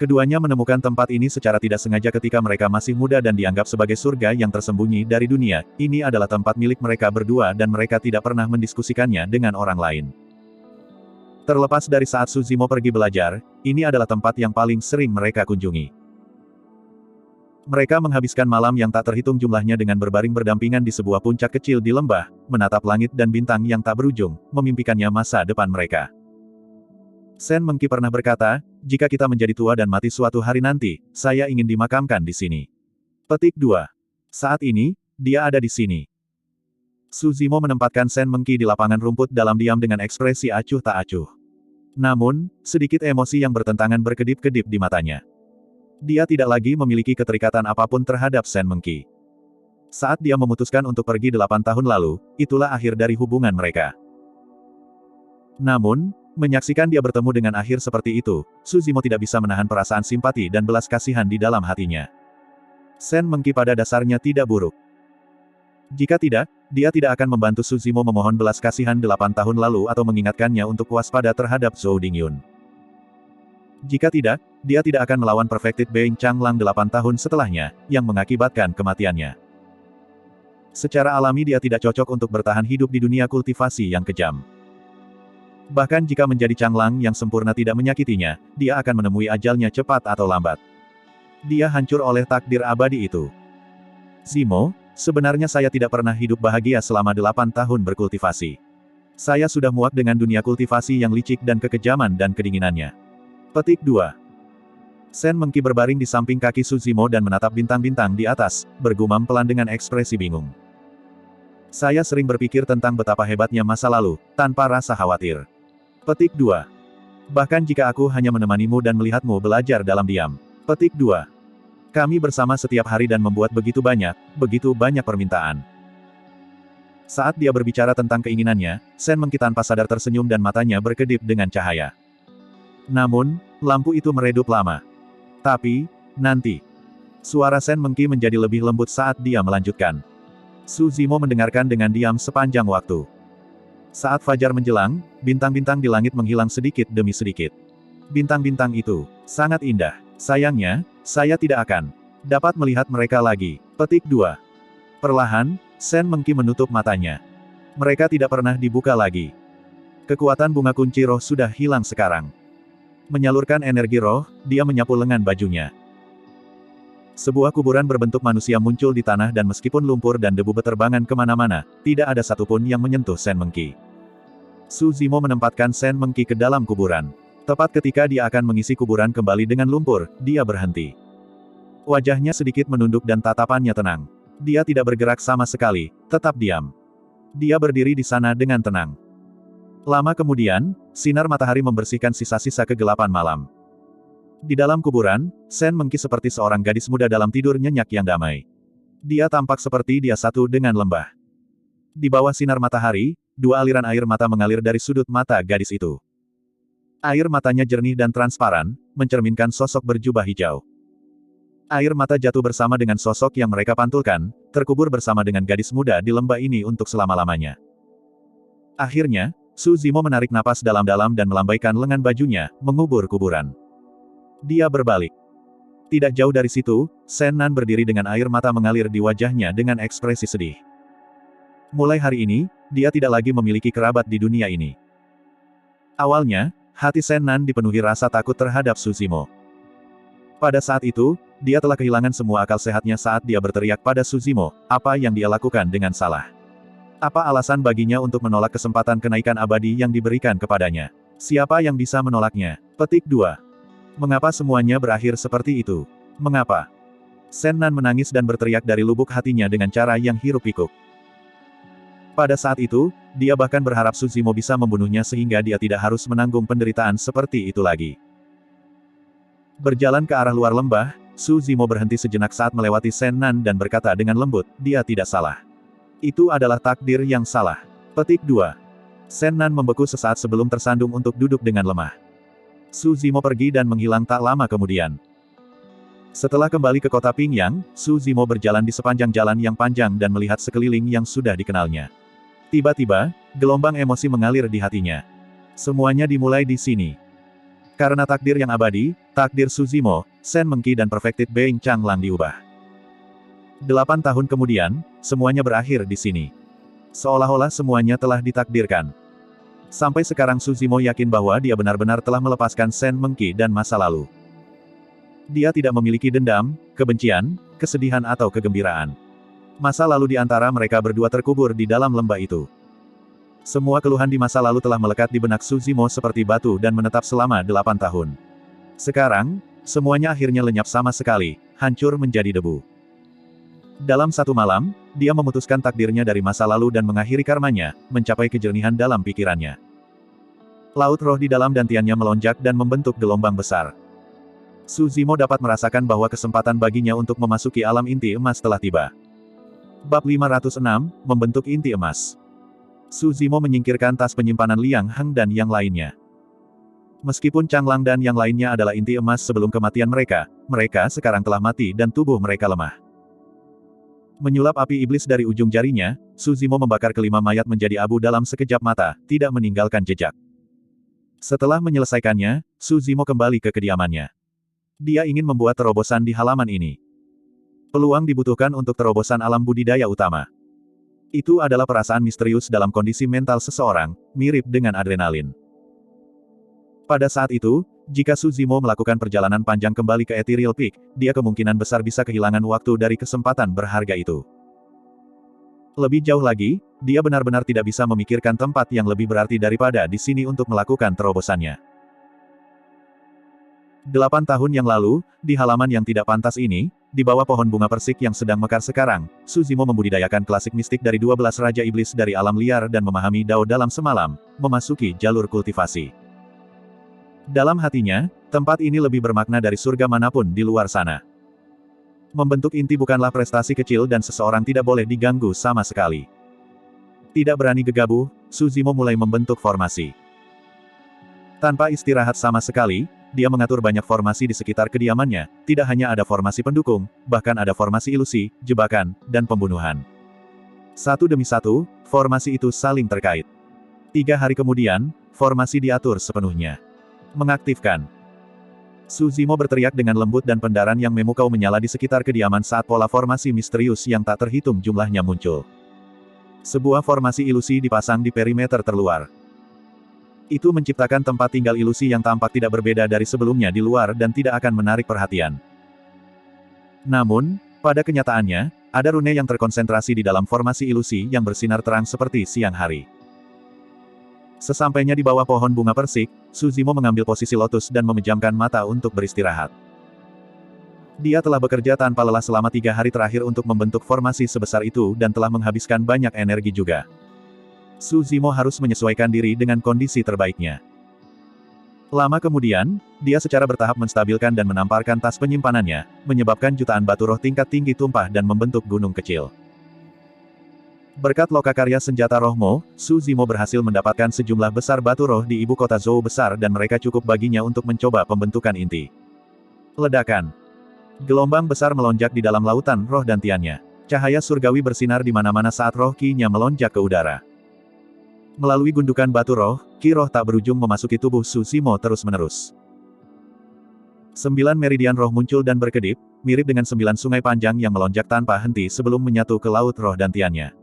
S1: Keduanya menemukan tempat ini secara tidak sengaja ketika mereka masih muda dan dianggap sebagai surga yang tersembunyi dari dunia. Ini adalah tempat milik mereka berdua dan mereka tidak pernah mendiskusikannya dengan orang lain. Terlepas dari saat Su Zimo pergi belajar, ini adalah tempat yang paling sering mereka kunjungi. Mereka menghabiskan malam yang tak terhitung jumlahnya dengan berbaring berdampingan di sebuah puncak kecil di lembah, menatap langit dan bintang yang tak berujung, memimpikannya masa depan mereka. Sen Mengki pernah berkata, jika kita menjadi tua dan mati suatu hari nanti, saya ingin dimakamkan di sini. Petik 2. Saat ini, dia ada di sini. Su Zimo menempatkan Sen Mengki di lapangan rumput dalam diam dengan ekspresi acuh tak acuh. Namun, sedikit emosi yang bertentangan berkedip-kedip di matanya. Dia tidak lagi memiliki keterikatan apapun terhadap Sen Mengki. Saat dia memutuskan untuk pergi 8 tahun lalu, itulah akhir dari hubungan mereka. Namun, menyaksikan dia bertemu dengan akhir seperti itu, Su Zimo tidak bisa menahan perasaan simpati dan belas kasihan di dalam hatinya. Sen Mengki pada dasarnya tidak buruk. Jika tidak, dia tidak akan membantu Su Zimo memohon belas kasihan 8 tahun lalu atau mengingatkannya untuk waspada terhadap Zhou Dingyun. Jika tidak, dia tidak akan melawan Perfected Being Changlang 8 tahun setelahnya, yang mengakibatkan kematiannya. Secara alami dia tidak cocok untuk bertahan hidup di dunia kultivasi yang kejam. Bahkan jika menjadi Changlang yang sempurna tidak menyakitinya, dia akan menemui ajalnya cepat atau lambat. Dia hancur oleh takdir abadi itu. Zimo, sebenarnya saya tidak pernah hidup bahagia selama 8 tahun berkultivasi. Saya sudah muak dengan dunia kultivasi yang licik dan kekejaman dan kedinginannya. Petik 2. Sen Mengki berbaring di samping kaki Su Zimo dan menatap bintang-bintang di atas, bergumam pelan dengan ekspresi bingung. Saya sering berpikir tentang betapa hebatnya masa lalu, tanpa rasa khawatir. Petik 2. Bahkan jika aku hanya menemanimu dan melihatmu belajar dalam diam. Petik 2. Kami bersama setiap hari dan membuat begitu banyak permintaan. Saat dia berbicara tentang keinginannya, Sen Mengki tanpa sadar tersenyum dan matanya berkedip dengan cahaya. Namun, lampu itu meredup lama. Tapi, nanti. Suara Sen Mengki menjadi lebih lembut saat dia melanjutkan. Su Zimo mendengarkan dengan diam sepanjang waktu. Saat fajar menjelang, bintang-bintang di langit menghilang sedikit demi sedikit. Bintang-bintang itu sangat indah. Sayangnya, saya tidak akan dapat melihat mereka lagi. Petik 2. Perlahan, Sen Mengki menutup matanya. Mereka tidak pernah dibuka lagi. Kekuatan bunga kunci roh sudah hilang sekarang. Menyalurkan energi roh, dia menyapu lengan bajunya. Sebuah kuburan berbentuk manusia muncul di tanah dan meskipun lumpur dan debu beterbangan kemana-mana, tidak ada satupun yang menyentuh Sen Mengki. Su Zimo menempatkan Sen Mengki ke dalam kuburan. Tepat ketika dia akan mengisi kuburan kembali dengan lumpur, dia berhenti. Wajahnya sedikit menunduk dan tatapannya tenang. Dia tidak bergerak sama sekali, tetap diam. Dia berdiri di sana dengan tenang. Lama kemudian, sinar matahari membersihkan sisa-sisa kegelapan malam. Di dalam kuburan, Sen Mengki seperti seorang gadis muda dalam tidur nyenyak yang damai. Dia tampak seperti dia satu dengan lembah. Di bawah sinar matahari, 2 aliran air mata mengalir dari sudut mata gadis itu. Air matanya jernih dan transparan, mencerminkan sosok berjubah hijau. Air mata jatuh bersama dengan sosok yang mereka pantulkan, terkubur bersama dengan gadis muda di lembah ini untuk selama-lamanya. Akhirnya, Su Zimo menarik napas dalam-dalam dan melambaikan lengan bajunya, mengubur kuburan. Dia berbalik. Tidak jauh dari situ, Shen Nan berdiri dengan air mata mengalir di wajahnya dengan ekspresi sedih. Mulai hari ini, dia tidak lagi memiliki kerabat di dunia ini. Awalnya, hati Shen Nan dipenuhi rasa takut terhadap Su Zimo. Pada saat itu, dia telah kehilangan semua akal sehatnya saat dia berteriak pada Su Zimo, apa yang dia lakukan dengan salah. Apa alasan baginya untuk menolak kesempatan kenaikan abadi yang diberikan kepadanya? Siapa yang bisa menolaknya? Petik 2. Mengapa semuanya berakhir seperti itu? Mengapa? Shen Nan menangis dan berteriak dari lubuk hatinya dengan cara yang hiruk-pikuk. Pada saat itu, dia bahkan berharap Su Zimo bisa membunuhnya sehingga dia tidak harus menanggung penderitaan seperti itu lagi. Berjalan ke arah luar lembah, Su Zimo berhenti sejenak saat melewati Shen Nan dan berkata dengan lembut, dia tidak salah. Itu adalah takdir yang salah. Petik 2. Shen Nan membeku sesaat sebelum tersandung untuk duduk dengan lemah. Su Zimo pergi dan menghilang tak lama kemudian. Setelah kembali ke kota Pingyang, Su Zimo berjalan di sepanjang jalan yang panjang dan melihat sekeliling yang sudah dikenalnya. Tiba-tiba, gelombang emosi mengalir di hatinya. Semuanya dimulai di sini. Karena takdir yang abadi, takdir Su Zimo, Shen Mengqi dan Perfected Being Changlang diubah. 8 tahun kemudian, semuanya berakhir di sini. Seolah-olah semuanya telah ditakdirkan. Sampai sekarang Su Zimo yakin bahwa dia benar-benar telah melepaskan Shen Mengqi dan masa lalu. Dia tidak memiliki dendam, kebencian, kesedihan atau kegembiraan. Masa lalu di antara mereka berdua terkubur di dalam lembah itu. Semua keluhan di masa lalu telah melekat di benak Su Zimo seperti batu dan menetap selama 8 tahun. Sekarang, semuanya akhirnya lenyap sama sekali, hancur menjadi debu. Dalam satu malam, dia memutuskan takdirnya dari masa lalu dan mengakhiri karmanya, mencapai kejernihan dalam pikirannya. Laut roh di dalam dantiannya melonjak dan membentuk gelombang besar. Su Zimo dapat merasakan bahwa kesempatan baginya untuk memasuki alam inti emas telah tiba. Bab 506, Membentuk Inti Emas. Su Zimo menyingkirkan tas penyimpanan Liang Heng dan yang lainnya. Meskipun Changlang dan yang lainnya adalah inti emas sebelum kematian mereka, mereka sekarang telah mati dan tubuh mereka lemah. Menyulap api iblis dari ujung jarinya, Su Zimo membakar kelima mayat menjadi abu dalam sekejap mata, tidak meninggalkan jejak. Setelah menyelesaikannya, Su Zimo kembali ke kediamannya. Dia ingin membuat terobosan di halaman ini. Peluang dibutuhkan untuk terobosan alam budidaya utama. Itu adalah perasaan misterius dalam kondisi mental seseorang, mirip dengan adrenalin. Pada saat itu, jika Su Zimo melakukan perjalanan panjang kembali ke Ethereal Peak, dia kemungkinan besar bisa kehilangan waktu dari kesempatan berharga itu. Lebih jauh lagi, dia benar-benar tidak bisa memikirkan tempat yang lebih berarti daripada di sini untuk melakukan terobosannya. 8 tahun yang lalu, di halaman yang tidak pantas ini, di bawah pohon bunga persik yang sedang mekar sekarang, Su Zimo membudidayakan klasik mistik dari 12 Raja Iblis dari alam liar dan memahami Dao dalam semalam, memasuki jalur kultivasi. Dalam hatinya, tempat ini lebih bermakna dari surga manapun di luar sana. Membentuk inti bukanlah prestasi kecil dan seseorang tidak boleh diganggu sama sekali. Tidak berani gegabah, Su Zimo mulai membentuk formasi. Tanpa istirahat sama sekali, dia mengatur banyak formasi di sekitar kediamannya, tidak hanya ada formasi pendukung, bahkan ada formasi ilusi, jebakan, dan pembunuhan. Satu demi satu, formasi itu saling terkait. 3 hari kemudian, formasi diatur sepenuhnya. Mengaktifkan. Su Zimo berteriak dengan lembut dan pendaran yang memukau menyala di sekitar kediaman saat pola formasi misterius yang tak terhitung jumlahnya muncul. Sebuah formasi ilusi dipasang di perimeter terluar. Itu menciptakan tempat tinggal ilusi yang tampak tidak berbeda dari sebelumnya di luar dan tidak akan menarik perhatian. Namun, pada kenyataannya, ada rune yang terkonsentrasi di dalam formasi ilusi yang bersinar terang seperti siang hari. Sesampainya di bawah pohon bunga persik, Su Zimo mengambil posisi lotus dan memejamkan mata untuk beristirahat. Dia telah bekerja tanpa lelah selama 3 hari terakhir untuk membentuk formasi sebesar itu dan telah menghabiskan banyak energi juga. Su Zimo harus menyesuaikan diri dengan kondisi terbaiknya. Lama kemudian, dia secara bertahap menstabilkan dan menamparkan tas penyimpanannya, menyebabkan jutaan batu roh tingkat tinggi tumpah dan membentuk gunung kecil. Berkat lokakarya senjata rohmo, Su Zimo berhasil mendapatkan sejumlah besar batu roh di ibu kota Zhou besar dan mereka cukup baginya untuk mencoba pembentukan inti. Ledakan. Gelombang besar melonjak di dalam lautan roh dantiannya. Cahaya surgawi bersinar di mana-mana saat roh Qi-nya melonjak ke udara. Melalui gundukan batu roh, ki roh tak berujung memasuki tubuh Susimo terus-menerus. 9 meridian roh muncul dan berkedip, mirip dengan 9 sungai panjang yang melonjak tanpa henti sebelum menyatu ke laut roh dantiannya.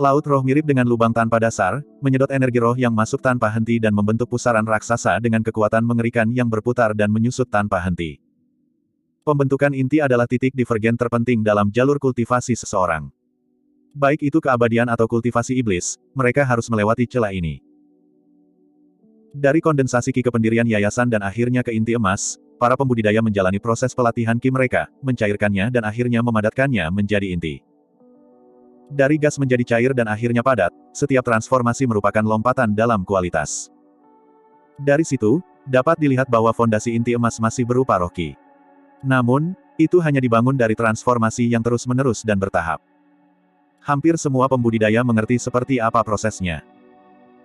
S1: Laut roh mirip dengan lubang tanpa dasar, menyedot energi roh yang masuk tanpa henti dan membentuk pusaran raksasa dengan kekuatan mengerikan yang berputar dan menyusut tanpa henti. Pembentukan inti adalah titik divergen terpenting dalam jalur kultivasi seseorang. Baik itu keabadian atau kultivasi iblis, mereka harus melewati celah ini. Dari kondensasi ki ke pendirian yayasan dan akhirnya ke inti emas, para pembudidaya menjalani proses pelatihan ki mereka, mencairkannya dan akhirnya memadatkannya menjadi inti. Dari gas menjadi cair dan akhirnya padat, setiap transformasi merupakan lompatan dalam kualitas. Dari situ, dapat dilihat bahwa fondasi inti emas masih berupa roh ki. Namun, itu hanya dibangun dari transformasi yang terus-menerus dan bertahap. Hampir semua pembudidaya mengerti seperti apa prosesnya.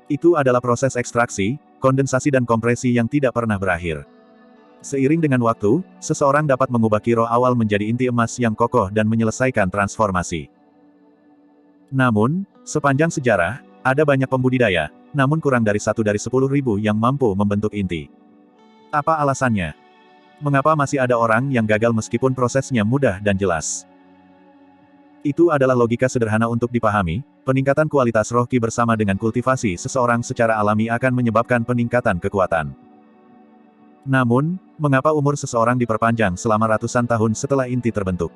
S1: Itu adalah proses ekstraksi, kondensasi dan kompresi yang tidak pernah berakhir. Seiring dengan waktu, seseorang dapat mengubah ki roh awal menjadi inti emas yang kokoh dan menyelesaikan transformasi. Namun, sepanjang sejarah, ada banyak pembudidaya, namun kurang dari 1 dari 10.000 yang mampu membentuk inti. Apa alasannya? Mengapa masih ada orang yang gagal meskipun prosesnya mudah dan jelas? Itu adalah logika sederhana untuk dipahami, peningkatan kualitas roh ki bersama dengan kultivasi seseorang secara alami akan menyebabkan peningkatan kekuatan. Namun, mengapa umur seseorang diperpanjang selama ratusan tahun setelah inti terbentuk?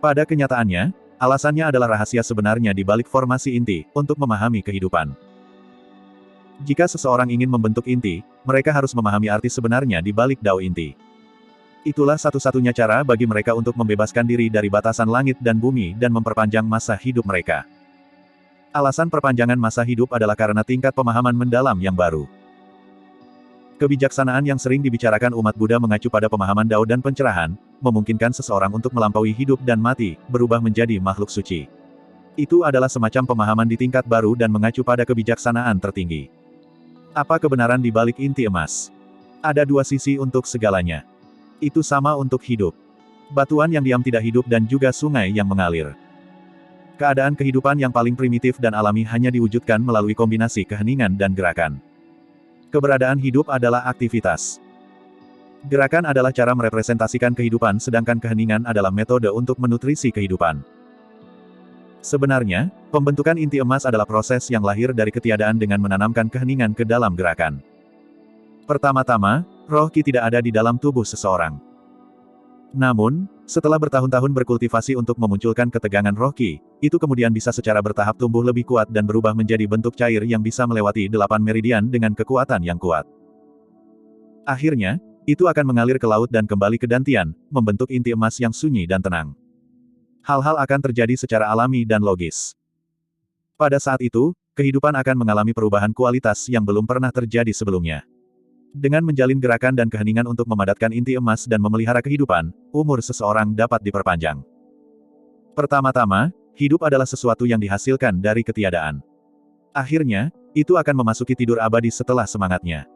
S1: Pada kenyataannya, alasannya adalah rahasia sebenarnya di balik formasi inti, untuk memahami kehidupan. Jika seseorang ingin membentuk inti, mereka harus memahami arti sebenarnya di balik dao inti. Itulah satu-satunya cara bagi mereka untuk membebaskan diri dari batasan langit dan bumi dan memperpanjang masa hidup mereka. Alasan perpanjangan masa hidup adalah karena tingkat pemahaman mendalam yang baru. Kebijaksanaan yang sering dibicarakan umat Buddha mengacu pada pemahaman Dao dan pencerahan, memungkinkan seseorang untuk melampaui hidup dan mati, berubah menjadi makhluk suci. Itu adalah semacam pemahaman di tingkat baru dan mengacu pada kebijaksanaan tertinggi. Apa kebenaran di balik inti emas? Ada dua sisi untuk segalanya. Itu sama untuk hidup. Batuan yang diam tidak hidup dan juga sungai yang mengalir. Keadaan kehidupan yang paling primitif dan alami hanya diwujudkan melalui kombinasi keheningan dan gerakan. Keberadaan hidup adalah aktivitas. Gerakan adalah cara merepresentasikan kehidupan sedangkan keheningan adalah metode untuk menutrisi kehidupan. Sebenarnya, pembentukan inti emas adalah proses yang lahir dari ketiadaan dengan menanamkan keheningan ke dalam gerakan. Pertama-tama, roh ki tidak ada di dalam tubuh seseorang. Namun, setelah bertahun-tahun berkultivasi untuk memunculkan ketegangan roh ki, itu kemudian bisa secara bertahap tumbuh lebih kuat dan berubah menjadi bentuk cair yang bisa melewati 8 meridian dengan kekuatan yang kuat. Akhirnya, itu akan mengalir ke laut dan kembali ke dantian, membentuk inti emas yang sunyi dan tenang. Hal-hal akan terjadi secara alami dan logis. Pada saat itu, kehidupan akan mengalami perubahan kualitas yang belum pernah terjadi sebelumnya. Dengan menjalin gerakan dan keheningan untuk memadatkan inti emas dan memelihara kehidupan, umur seseorang dapat diperpanjang. Pertama-tama, hidup adalah sesuatu yang dihasilkan dari ketiadaan. Akhirnya, itu akan memasuki tidur abadi setelah semangatnya.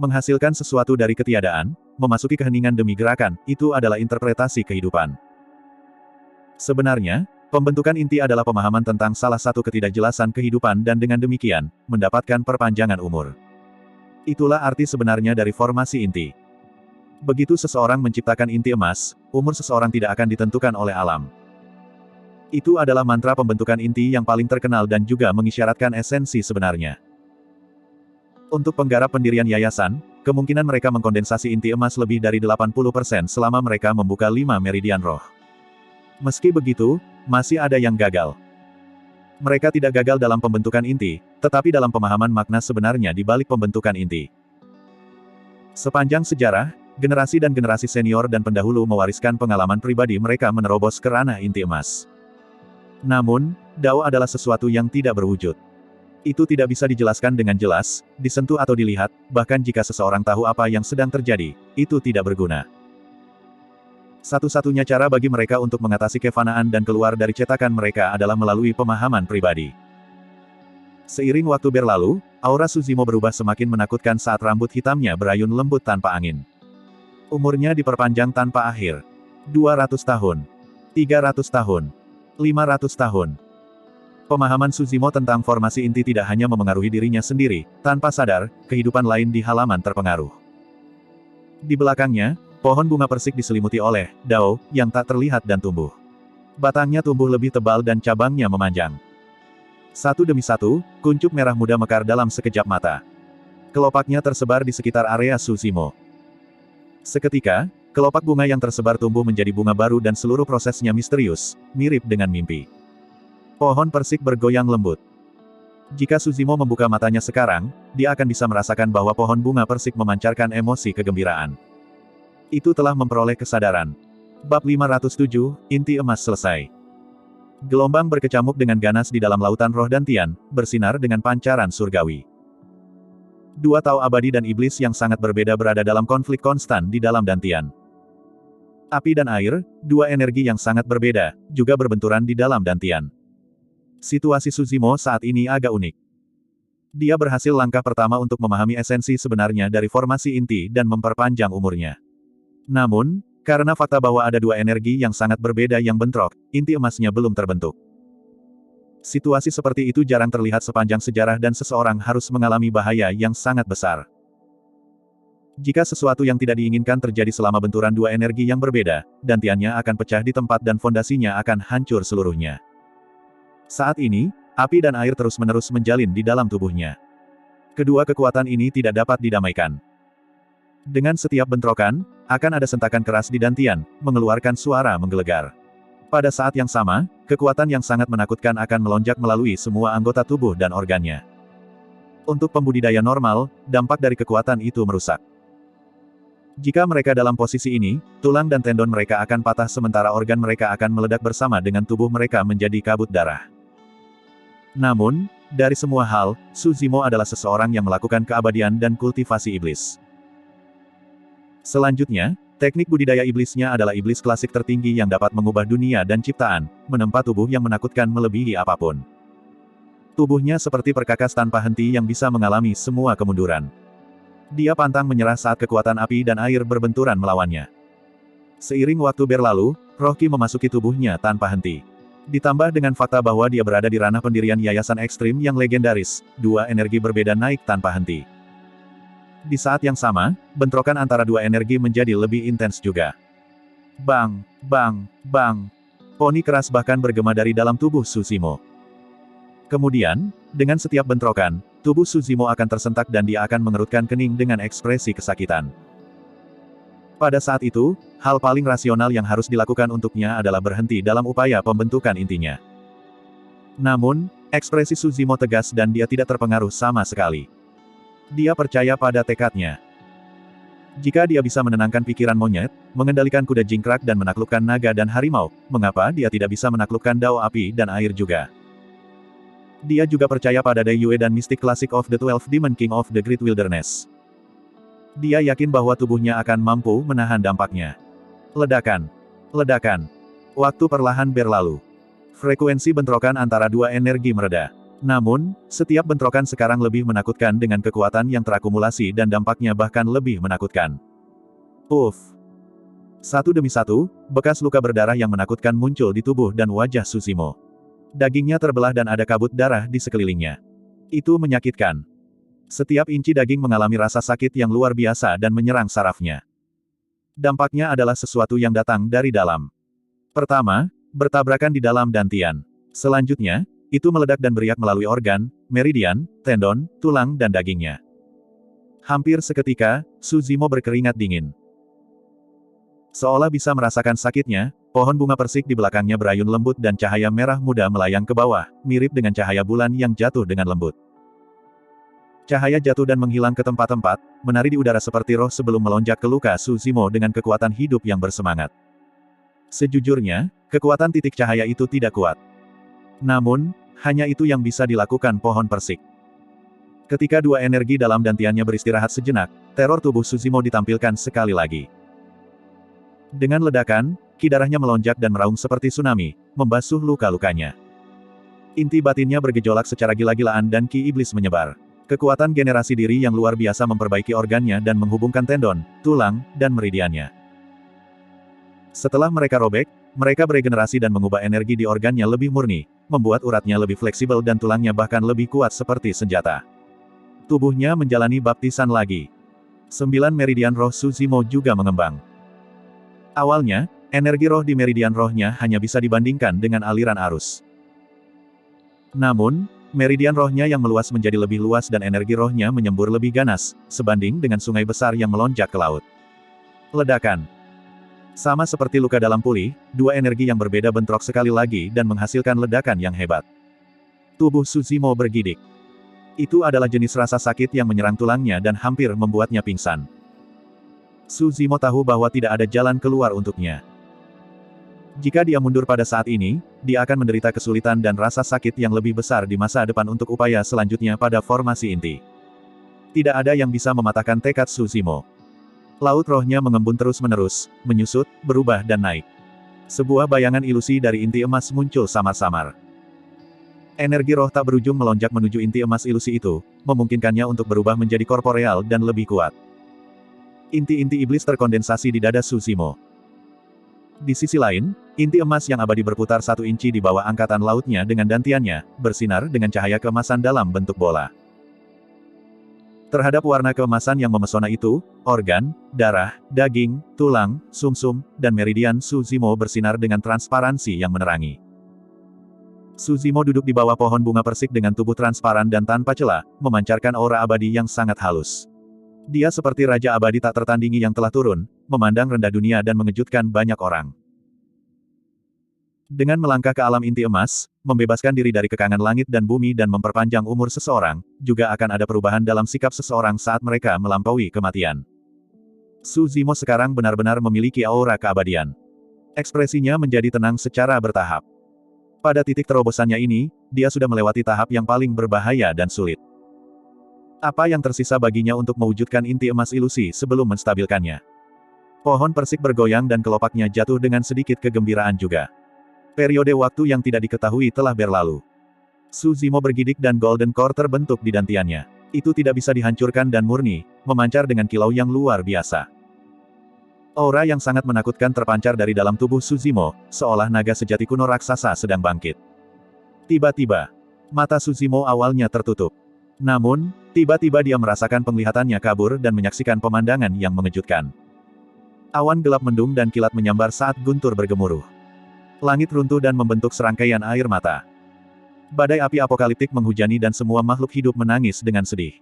S1: Menghasilkan sesuatu dari ketiadaan, memasuki keheningan demi gerakan, itu adalah interpretasi kehidupan. Sebenarnya, pembentukan inti adalah pemahaman tentang salah satu ketidakjelasan kehidupan dan dengan demikian, mendapatkan perpanjangan umur. Itulah arti sebenarnya dari formasi inti. Begitu seseorang menciptakan inti emas, umur seseorang tidak akan ditentukan oleh alam. Itu adalah mantra pembentukan inti yang paling terkenal dan juga mengisyaratkan esensi sebenarnya. Untuk penggarap pendirian yayasan, kemungkinan mereka mengkondensasi inti emas lebih dari 80% selama mereka membuka 5 meridian roh. Meski begitu, masih ada yang gagal. Mereka tidak gagal dalam pembentukan inti, tetapi dalam pemahaman makna sebenarnya di balik pembentukan inti. Sepanjang sejarah, generasi dan generasi senior dan pendahulu mewariskan pengalaman pribadi mereka menerobos ke ranah inti emas. Namun, Dao adalah sesuatu yang tidak berwujud. Itu tidak bisa dijelaskan dengan jelas, disentuh atau dilihat, bahkan jika seseorang tahu apa yang sedang terjadi, itu tidak berguna. Satu-satunya cara bagi mereka untuk mengatasi kefanaan dan keluar dari cetakan mereka adalah melalui pemahaman pribadi. Seiring waktu berlalu, aura Susimo berubah semakin menakutkan saat rambut hitamnya berayun lembut tanpa angin. Umurnya diperpanjang tanpa akhir. 200 tahun. 300 tahun. 500 tahun. Pemahaman Suzimo tentang formasi inti tidak hanya memengaruhi dirinya sendiri, tanpa sadar, kehidupan lain di halaman terpengaruh. Di belakangnya, pohon bunga persik diselimuti oleh dao yang tak terlihat dan tumbuh. Batangnya tumbuh lebih tebal dan cabangnya memanjang. Satu demi satu, kuncup merah muda mekar dalam sekejap mata. Kelopaknya tersebar di sekitar area Suzimo. Seketika, kelopak bunga yang tersebar tumbuh menjadi bunga baru dan seluruh prosesnya misterius, mirip dengan mimpi. Pohon persik bergoyang lembut. Jika Suzimo membuka matanya sekarang, dia akan bisa merasakan bahwa pohon bunga persik memancarkan emosi kegembiraan. Itu telah memperoleh kesadaran. Bab 507, Inti Emas selesai. Gelombang berkecamuk dengan ganas di dalam lautan roh dantian, bersinar dengan pancaran surgawi. Dua Tao abadi dan iblis yang sangat berbeda berada dalam konflik konstan di dalam dantian. Api dan air, dua energi yang sangat berbeda, juga berbenturan di dalam dantian. Situasi Suzimo saat ini agak unik. Dia berhasil langkah pertama untuk memahami esensi sebenarnya dari formasi inti dan memperpanjang umurnya. Namun, karena fakta bahwa ada dua energi yang sangat berbeda yang bentrok, inti emasnya belum terbentuk. Situasi seperti itu jarang terlihat sepanjang sejarah dan seseorang harus mengalami bahaya yang sangat besar. Jika sesuatu yang tidak diinginkan terjadi selama benturan dua energi yang berbeda, dantiannya akan pecah di tempat dan fondasinya akan hancur seluruhnya. Saat ini, api dan air terus-menerus menjalin di dalam tubuhnya. Kedua kekuatan ini tidak dapat didamaikan. Dengan setiap bentrokan, akan ada sentakan keras di dantian, mengeluarkan suara menggelegar. Pada saat yang sama, kekuatan yang sangat menakutkan akan melonjak melalui semua anggota tubuh dan organnya. Untuk pembudidaya normal, dampak dari kekuatan itu merusak. Jika mereka dalam posisi ini, tulang dan tendon mereka akan patah sementara organ mereka akan meledak bersama dengan tubuh mereka menjadi kabut darah. Namun, dari semua hal, Suzimo adalah seseorang yang melakukan keabadian dan kultivasi iblis. Selanjutnya, teknik budidaya iblisnya adalah iblis klasik tertinggi yang dapat mengubah dunia dan ciptaan, menempa tubuh yang menakutkan melebihi apapun. Tubuhnya seperti perkakas tanpa henti yang bisa mengalami semua kemunduran. Dia pantang menyerah saat kekuatan api dan air berbenturan melawannya. Seiring waktu berlalu, roh Qi memasuki tubuhnya tanpa henti. Ditambah dengan fakta bahwa dia berada di ranah pendirian yayasan ekstrim yang legendaris, dua energi berbeda naik tanpa henti. Di saat yang sama, bentrokan antara dua energi menjadi lebih intens juga. Bang, bang, bang. Poni keras bahkan bergema dari dalam tubuh Suzimo. Kemudian, dengan setiap bentrokan, tubuh Suzimo akan tersentak dan dia akan mengerutkan kening dengan ekspresi kesakitan. Pada saat itu, hal paling rasional yang harus dilakukan untuknya adalah berhenti dalam upaya pembentukan intinya. Namun, ekspresi Suzimo tegas dan dia tidak terpengaruh sama sekali. Dia percaya pada tekadnya. Jika dia bisa menenangkan pikiran monyet, mengendalikan kuda jingkrak dan menaklukkan naga dan harimau, mengapa dia tidak bisa menaklukkan dao api dan air juga? Dia juga percaya pada Dai Yue dan mistik klasik of the 12 Demon King of the Great Wilderness. Dia yakin bahwa tubuhnya akan mampu menahan dampaknya. Ledakan. Ledakan. Waktu perlahan berlalu. Frekuensi bentrokan antara dua energi mereda. Namun, setiap bentrokan sekarang lebih menakutkan dengan kekuatan yang terakumulasi dan dampaknya bahkan lebih menakutkan. Uff. Satu demi satu, bekas luka berdarah yang menakutkan muncul di tubuh dan wajah Suzimo. Dagingnya terbelah dan ada kabut darah di sekelilingnya. Itu menyakitkan. Setiap inci daging mengalami rasa sakit yang luar biasa dan menyerang sarafnya. Dampaknya adalah sesuatu yang datang dari dalam. Pertama, bertabrakan di dalam dantian. Selanjutnya, itu meledak dan beriak melalui organ, meridian, tendon, tulang dan dagingnya. Hampir seketika, Suzimo berkeringat dingin. Seolah bisa merasakan sakitnya, pohon bunga persik di belakangnya berayun lembut dan cahaya merah muda melayang ke bawah, mirip dengan cahaya bulan yang jatuh dengan lembut. Cahaya jatuh dan menghilang ke tempat-tempat, menari di udara seperti roh sebelum melonjak ke luka Suzimo dengan kekuatan hidup yang bersemangat. Sejujurnya, kekuatan titik cahaya itu tidak kuat. Namun, hanya itu yang bisa dilakukan pohon persik. Ketika dua energi dalam dantiannya beristirahat sejenak, teror tubuh Suzimo ditampilkan sekali lagi. Dengan ledakan, ki darahnya melonjak dan meraung seperti tsunami, membasuh luka-lukanya. Inti batinnya bergejolak secara gila-gilaan dan ki iblis menyebar. Kekuatan generasi diri yang luar biasa memperbaiki organnya dan menghubungkan tendon, tulang, dan meridiannya. Setelah mereka robek, mereka beregenerasi dan mengubah energi di organnya lebih murni, membuat uratnya lebih fleksibel dan tulangnya bahkan lebih kuat seperti senjata. Tubuhnya menjalani baptisan lagi. 9 meridian roh Suzimo juga mengembang. Awalnya, energi roh di meridian rohnya hanya bisa dibandingkan dengan aliran arus. Namun, meridian rohnya yang meluas menjadi lebih luas dan energi rohnya menyembur lebih ganas, sebanding dengan sungai besar yang melonjak ke laut. Ledakan. Sama seperti luka dalam puli, dua energi yang berbeda bentrok sekali lagi dan menghasilkan ledakan yang hebat. Tubuh Suzimo bergidik. Itu adalah jenis rasa sakit yang menyerang tulangnya dan hampir membuatnya pingsan. Suzimo tahu bahwa tidak ada jalan keluar untuknya. Jika dia mundur pada saat ini, dia akan menderita kesulitan dan rasa sakit yang lebih besar di masa depan untuk upaya selanjutnya pada formasi inti. Tidak ada yang bisa mematahkan tekad Suzimo. Laut rohnya mengembun terus-menerus, menyusut, berubah dan naik. Sebuah bayangan ilusi dari inti emas muncul samar-samar. Energi roh tak berujung melonjak menuju inti emas ilusi itu, memungkinkannya untuk berubah menjadi korporeal dan lebih kuat. Inti-inti iblis terkondensasi di dada Suzimo. Di sisi lain, inti emas yang abadi berputar 1 inci di bawah angkatan lautnya dengan dantiannya, bersinar dengan cahaya keemasan dalam bentuk bola. Terhadap warna keemasan yang memesona itu, organ, darah, daging, tulang, sumsum, dan meridian Suzimo bersinar dengan transparansi yang menerangi. Suzimo duduk di bawah pohon bunga persik dengan tubuh transparan dan tanpa celah, memancarkan aura abadi yang sangat halus. Dia seperti raja abadi tak tertandingi yang telah turun, memandang rendah dunia dan mengejutkan banyak orang. Dengan melangkah ke alam inti emas, membebaskan diri dari kekangan langit dan bumi dan memperpanjang umur seseorang, juga akan ada perubahan dalam sikap seseorang saat mereka melampaui kematian. Suzimo sekarang benar-benar memiliki aura keabadian. Ekspresinya menjadi tenang secara bertahap. Pada titik terobosannya ini, dia sudah melewati tahap yang paling berbahaya dan sulit. Apa yang tersisa baginya untuk mewujudkan inti emas ilusi sebelum menstabilkannya? Pohon persik bergoyang dan kelopaknya jatuh dengan sedikit kegembiraan juga. Periode waktu yang tidak diketahui telah berlalu. Suzimo bergidik dan Golden Core terbentuk di dantiannya. Itu tidak bisa dihancurkan dan murni, memancar dengan kilau yang luar biasa. Aura yang sangat menakutkan terpancar dari dalam tubuh Suzimo, seolah naga sejati kuno raksasa sedang bangkit. Tiba-tiba, mata Suzimo awalnya tertutup. Namun, tiba-tiba dia merasakan penglihatannya kabur dan menyaksikan pemandangan yang mengejutkan. Awan gelap mendung dan kilat menyambar saat guntur bergemuruh. Langit runtuh dan membentuk serangkaian air mata. Badai api apokaliptik menghujani dan semua makhluk hidup menangis dengan sedih.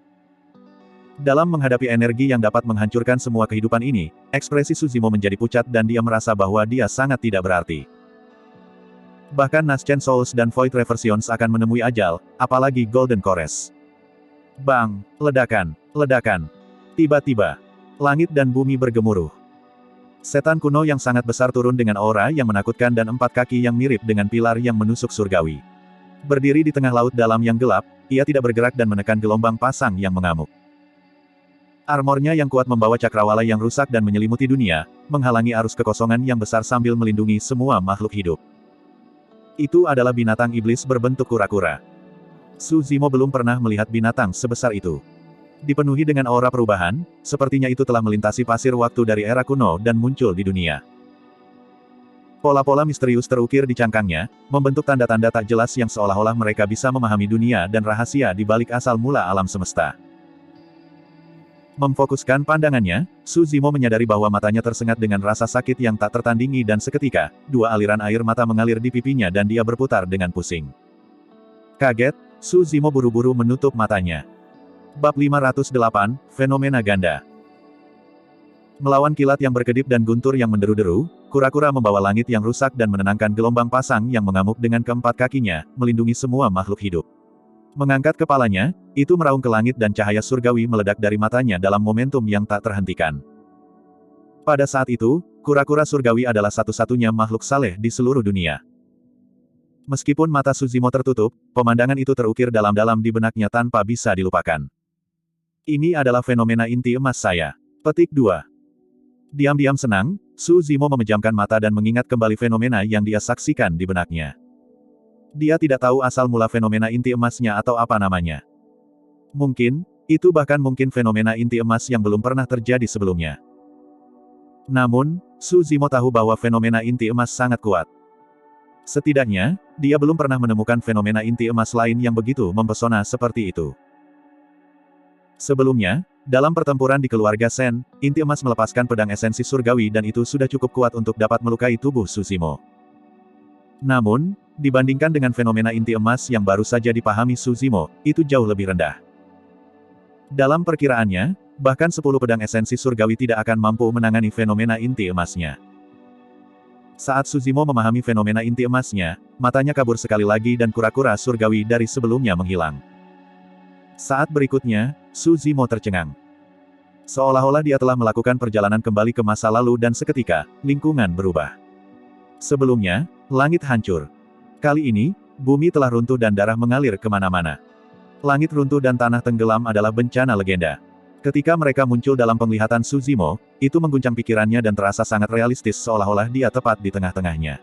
S1: Dalam menghadapi energi yang dapat menghancurkan semua kehidupan ini, ekspresi Suzimo menjadi pucat dan dia merasa bahwa dia sangat tidak berarti. Bahkan Naschen Souls dan Void Reversions akan menemui ajal, apalagi Golden Cores. Bang! Ledakan! Ledakan! Tiba-tiba, langit dan bumi bergemuruh. Setan kuno yang sangat besar turun dengan aura yang menakutkan dan 4 kaki yang mirip dengan pilar yang menusuk surgawi. Berdiri di tengah laut dalam yang gelap, ia tidak bergerak dan menekan gelombang pasang yang mengamuk. Armornya yang kuat membawa cakrawala yang rusak dan menyelimuti dunia, menghalangi arus kekosongan yang besar sambil melindungi semua makhluk hidup. Itu adalah binatang iblis berbentuk kura-kura. Suzimo belum pernah melihat binatang sebesar itu. Dipenuhi dengan aura perubahan, sepertinya itu telah melintasi pasir waktu dari era kuno dan muncul di dunia. Pola-pola misterius terukir di cangkangnya, membentuk tanda-tanda tak jelas yang seolah-olah mereka bisa memahami dunia dan rahasia di balik asal mula alam semesta. Memfokuskan pandangannya, Suzimo menyadari bahwa matanya tersengat dengan rasa sakit yang tak tertandingi dan seketika, 2 aliran air mata mengalir di pipinya dan dia berputar dengan pusing. Kaget, Suzimo buru-buru menutup matanya. Bab 508, Fenomena Ganda. Melawan kilat yang berkedip dan guntur yang menderu-deru, kura-kura membawa langit yang rusak dan menenangkan gelombang pasang yang mengamuk dengan keempat kakinya, melindungi semua makhluk hidup. Mengangkat kepalanya, itu meraung ke langit dan cahaya surgawi meledak dari matanya dalam momentum yang tak terhentikan. Pada saat itu, kura-kura surgawi adalah satu-satunya makhluk saleh di seluruh dunia. Meskipun mata Suzimo tertutup, pemandangan itu terukir dalam-dalam di benaknya tanpa bisa dilupakan. Ini adalah fenomena inti emas saya. Petik 2. Diam-diam senang, Suzimo memejamkan mata dan mengingat kembali fenomena yang dia saksikan di benaknya. Dia tidak tahu asal mula fenomena inti emasnya atau apa namanya. Mungkin, itu bahkan mungkin fenomena inti emas yang belum pernah terjadi sebelumnya. Namun, Suzimo tahu bahwa fenomena inti emas sangat kuat. Setidaknya, dia belum pernah menemukan fenomena inti emas lain yang begitu mempesona seperti itu. Sebelumnya, dalam pertempuran di keluarga Sen, inti emas melepaskan pedang esensi surgawi dan itu sudah cukup kuat untuk dapat melukai tubuh Suzimo. Namun, dibandingkan dengan fenomena inti emas yang baru saja dipahami Suzimo, itu jauh lebih rendah. Dalam perkiraannya, bahkan 10 pedang esensi surgawi tidak akan mampu menangani fenomena inti emasnya. Saat Suzimo memahami fenomena inti emasnya, matanya kabur sekali lagi dan kura-kura surgawi dari sebelumnya menghilang. Saat berikutnya, Suzimo tercengang. Seolah-olah dia telah melakukan perjalanan kembali ke masa lalu dan seketika, lingkungan berubah. Sebelumnya, langit hancur. Kali ini, bumi telah runtuh dan darah mengalir kemana-mana. Langit runtuh dan tanah tenggelam adalah bencana legenda. Ketika mereka muncul dalam penglihatan Suzimo, itu mengguncang pikirannya dan terasa sangat realistis seolah-olah dia tepat di tengah-tengahnya.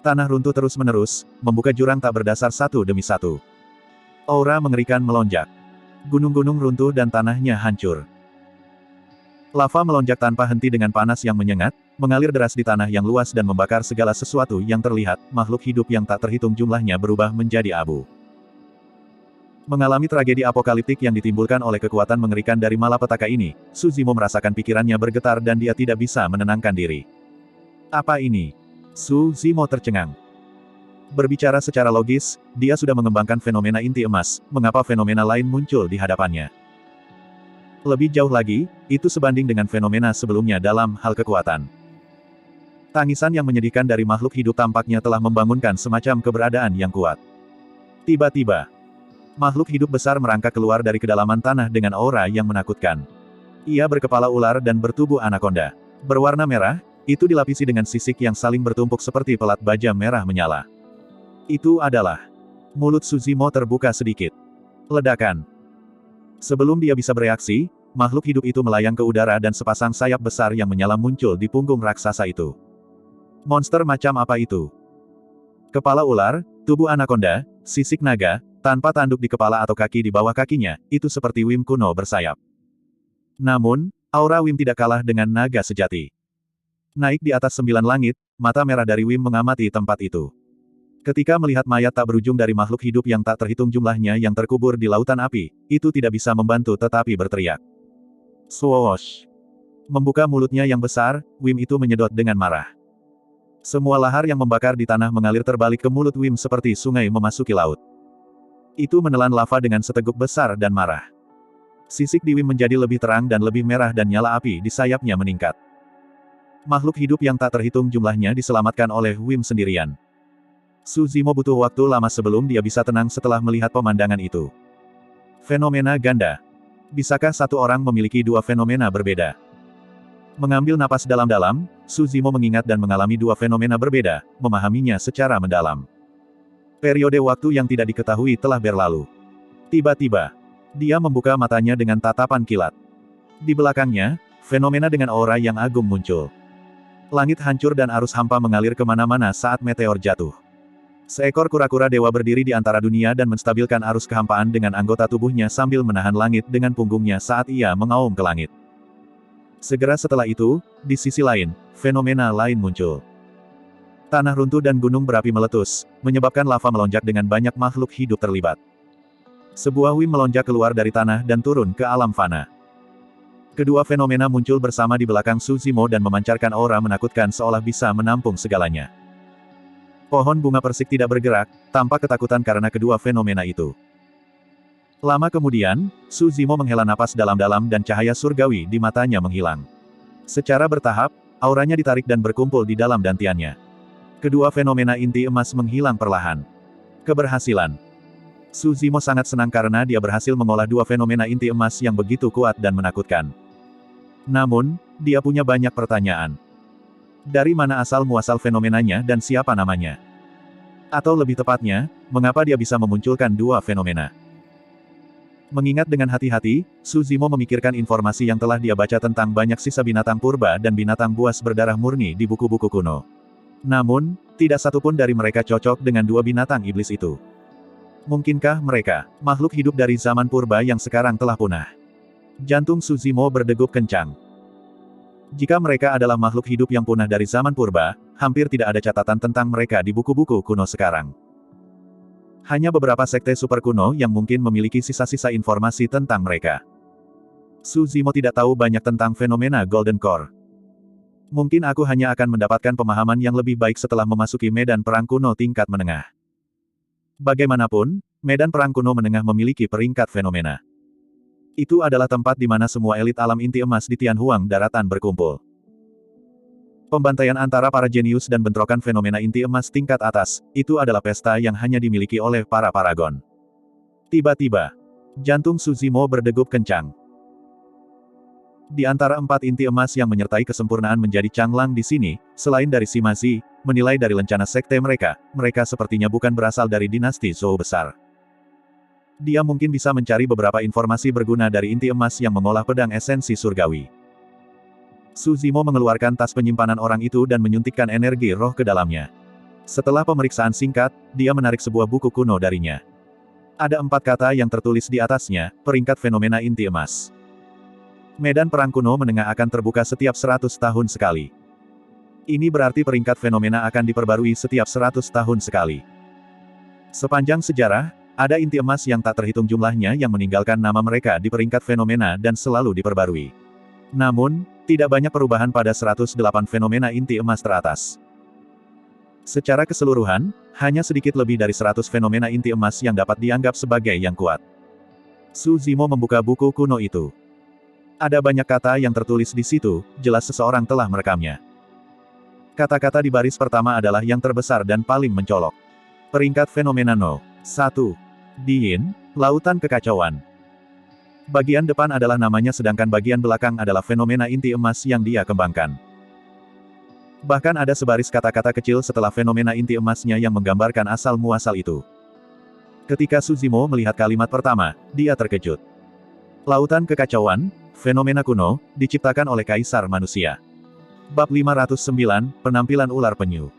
S1: Tanah runtuh terus-menerus, membuka jurang tak berdasar satu demi satu. Aura mengerikan melonjak. Gunung-gunung runtuh dan tanahnya hancur. Lava melonjak tanpa henti dengan panas yang menyengat, mengalir deras di tanah yang luas dan membakar segala sesuatu yang terlihat, makhluk hidup yang tak terhitung jumlahnya berubah menjadi abu. Mengalami tragedi apokaliptik yang ditimbulkan oleh kekuatan mengerikan dari malapetaka ini, Suzimo merasakan pikirannya bergetar dan dia tidak bisa menenangkan diri. Apa ini? Suzimo tercengang. Berbicara secara logis, dia sudah mengembangkan fenomena inti emas, mengapa fenomena lain muncul di hadapannya? Lebih jauh lagi, itu sebanding dengan fenomena sebelumnya dalam hal kekuatan. Tangisan yang menyedihkan dari makhluk hidup tampaknya telah membangunkan semacam keberadaan yang kuat. Tiba-tiba, makhluk hidup besar merangkak keluar dari kedalaman tanah dengan aura yang menakutkan. Ia berkepala ular dan bertubuh anakonda. Berwarna merah, itu dilapisi dengan sisik yang saling bertumpuk seperti pelat baja merah menyala. Itu adalah... Mulut Suzimo terbuka sedikit. Ledakan. Sebelum dia bisa bereaksi, makhluk hidup itu melayang ke udara dan sepasang sayap besar yang menyala muncul di punggung raksasa itu. Monster macam apa itu? Kepala ular, tubuh anakonda, sisik naga, tanpa tanduk di kepala atau kaki di bawah kakinya, itu seperti Wim kuno bersayap. Namun, aura Wim tidak kalah dengan naga sejati. Naik di atas 9 langit, mata merah dari Wim mengamati tempat itu. Ketika melihat mayat tak berujung dari makhluk hidup yang tak terhitung jumlahnya yang terkubur di lautan api, itu tidak bisa membantu tetapi berteriak. Swoosh! Membuka mulutnya yang besar, Wim itu menyedot dengan marah. Semua lahar yang membakar di tanah mengalir terbalik ke mulut Wim seperti sungai memasuki laut. Itu menelan lava dengan seteguk besar dan marah. Sisik di Wim menjadi lebih terang dan lebih merah dan nyala api di sayapnya meningkat. Makhluk hidup yang tak terhitung jumlahnya diselamatkan oleh Wim sendirian. Suzimo butuh waktu lama sebelum dia bisa tenang setelah melihat pemandangan itu. Fenomena ganda. Bisakah satu orang memiliki dua fenomena berbeda? Mengambil napas dalam-dalam, Suzimo mengingat dan mengalami dua fenomena berbeda, memahaminya secara mendalam. Periode waktu yang tidak diketahui telah berlalu. Tiba-tiba, dia membuka matanya dengan tatapan kilat. Di belakangnya, fenomena dengan aura yang agung muncul. Langit hancur dan arus hampa mengalir kemana-mana saat meteor jatuh. Seekor kura-kura dewa berdiri di antara dunia dan menstabilkan arus kehampaan dengan anggota tubuhnya sambil menahan langit dengan punggungnya saat ia mengaum ke langit. Segera setelah itu, di sisi lain, fenomena lain muncul. Tanah runtuh dan gunung berapi meletus, menyebabkan lava melonjak dengan banyak makhluk hidup terlibat. Sebuah Wim melonjak keluar dari tanah dan turun ke alam fana. Kedua fenomena muncul bersama di belakang Suzimo dan memancarkan aura menakutkan seolah bisa menampung segalanya. Pohon bunga persik tidak bergerak, tampak ketakutan karena kedua fenomena itu. Lama kemudian, Suzimo menghela napas dalam-dalam dan cahaya surgawi di matanya menghilang. Secara bertahap, auranya ditarik dan berkumpul di dalam dantiannya. Kedua fenomena inti emas menghilang perlahan. Keberhasilan. Suzimo sangat senang karena dia berhasil mengolah dua fenomena inti emas yang begitu kuat dan menakutkan. Namun, dia punya banyak pertanyaan. Dari mana asal-muasal fenomenanya dan siapa namanya? Atau lebih tepatnya, mengapa dia bisa memunculkan dua fenomena? Mengingat dengan hati-hati, Suzimo memikirkan informasi yang telah dia baca tentang banyak sisa binatang purba dan binatang buas berdarah murni di buku-buku kuno. Namun, tidak satupun dari mereka cocok dengan dua binatang iblis itu. Mungkinkah mereka, makhluk hidup dari zaman purba yang sekarang telah punah? Jantung Suzimo berdegup kencang. Jika mereka adalah makhluk hidup yang punah dari zaman purba, hampir tidak ada catatan tentang mereka di buku-buku kuno sekarang. Hanya beberapa sekte super kuno yang mungkin memiliki sisa-sisa informasi tentang mereka. Su Zimo tidak tahu banyak tentang fenomena Golden Core. Mungkin aku hanya akan mendapatkan pemahaman yang lebih baik setelah memasuki medan perang kuno tingkat menengah. Bagaimanapun, medan perang kuno menengah memiliki peringkat fenomena. Itu adalah tempat di mana semua elit alam inti emas di Tianhuang daratan berkumpul. Pembantaian antara para jenius dan bentrokan fenomena inti emas tingkat atas, itu adalah pesta yang hanya dimiliki oleh para paragon. Tiba-tiba, jantung Su Zimo berdegup kencang. Di antara 4 inti emas yang menyertai kesempurnaan menjadi canglang di sini, selain dari Sima Zi, menilai dari lencana sekte mereka, mereka sepertinya bukan berasal dari dinasti Zhou besar. Dia mungkin bisa mencari beberapa informasi berguna dari inti emas yang mengolah pedang esensi surgawi. Su Zimo mengeluarkan tas penyimpanan orang itu dan menyuntikkan energi roh ke dalamnya. Setelah pemeriksaan singkat, dia menarik sebuah buku kuno darinya. Ada 4 kata yang tertulis di atasnya, peringkat fenomena inti emas. Medan perang kuno menengah akan terbuka setiap 100 tahun sekali. Ini berarti peringkat fenomena akan diperbarui setiap 100 tahun sekali. Sepanjang sejarah, ada inti emas yang tak terhitung jumlahnya yang meninggalkan nama mereka di peringkat fenomena dan selalu diperbarui. Namun, tidak banyak perubahan pada 108 fenomena inti emas teratas. Secara keseluruhan, hanya sedikit lebih dari 100 fenomena inti emas yang dapat dianggap sebagai yang kuat. Su Zimo membuka buku kuno itu. Ada banyak kata yang tertulis di situ, jelas seseorang telah merekamnya. Kata-kata di baris pertama adalah yang terbesar dan paling mencolok. Peringkat fenomena No. 1. Diin, Lautan Kekacauan. Bagian depan adalah namanya sedangkan bagian belakang adalah fenomena inti emas yang dia kembangkan. Bahkan ada sebaris kata-kata kecil setelah fenomena inti emasnya yang menggambarkan asal-muasal itu. Ketika Su Zimo melihat kalimat pertama, dia terkejut. Lautan Kekacauan, fenomena kuno, diciptakan oleh Kaisar Manusia. Bab 509, Penampilan Ular Penyu.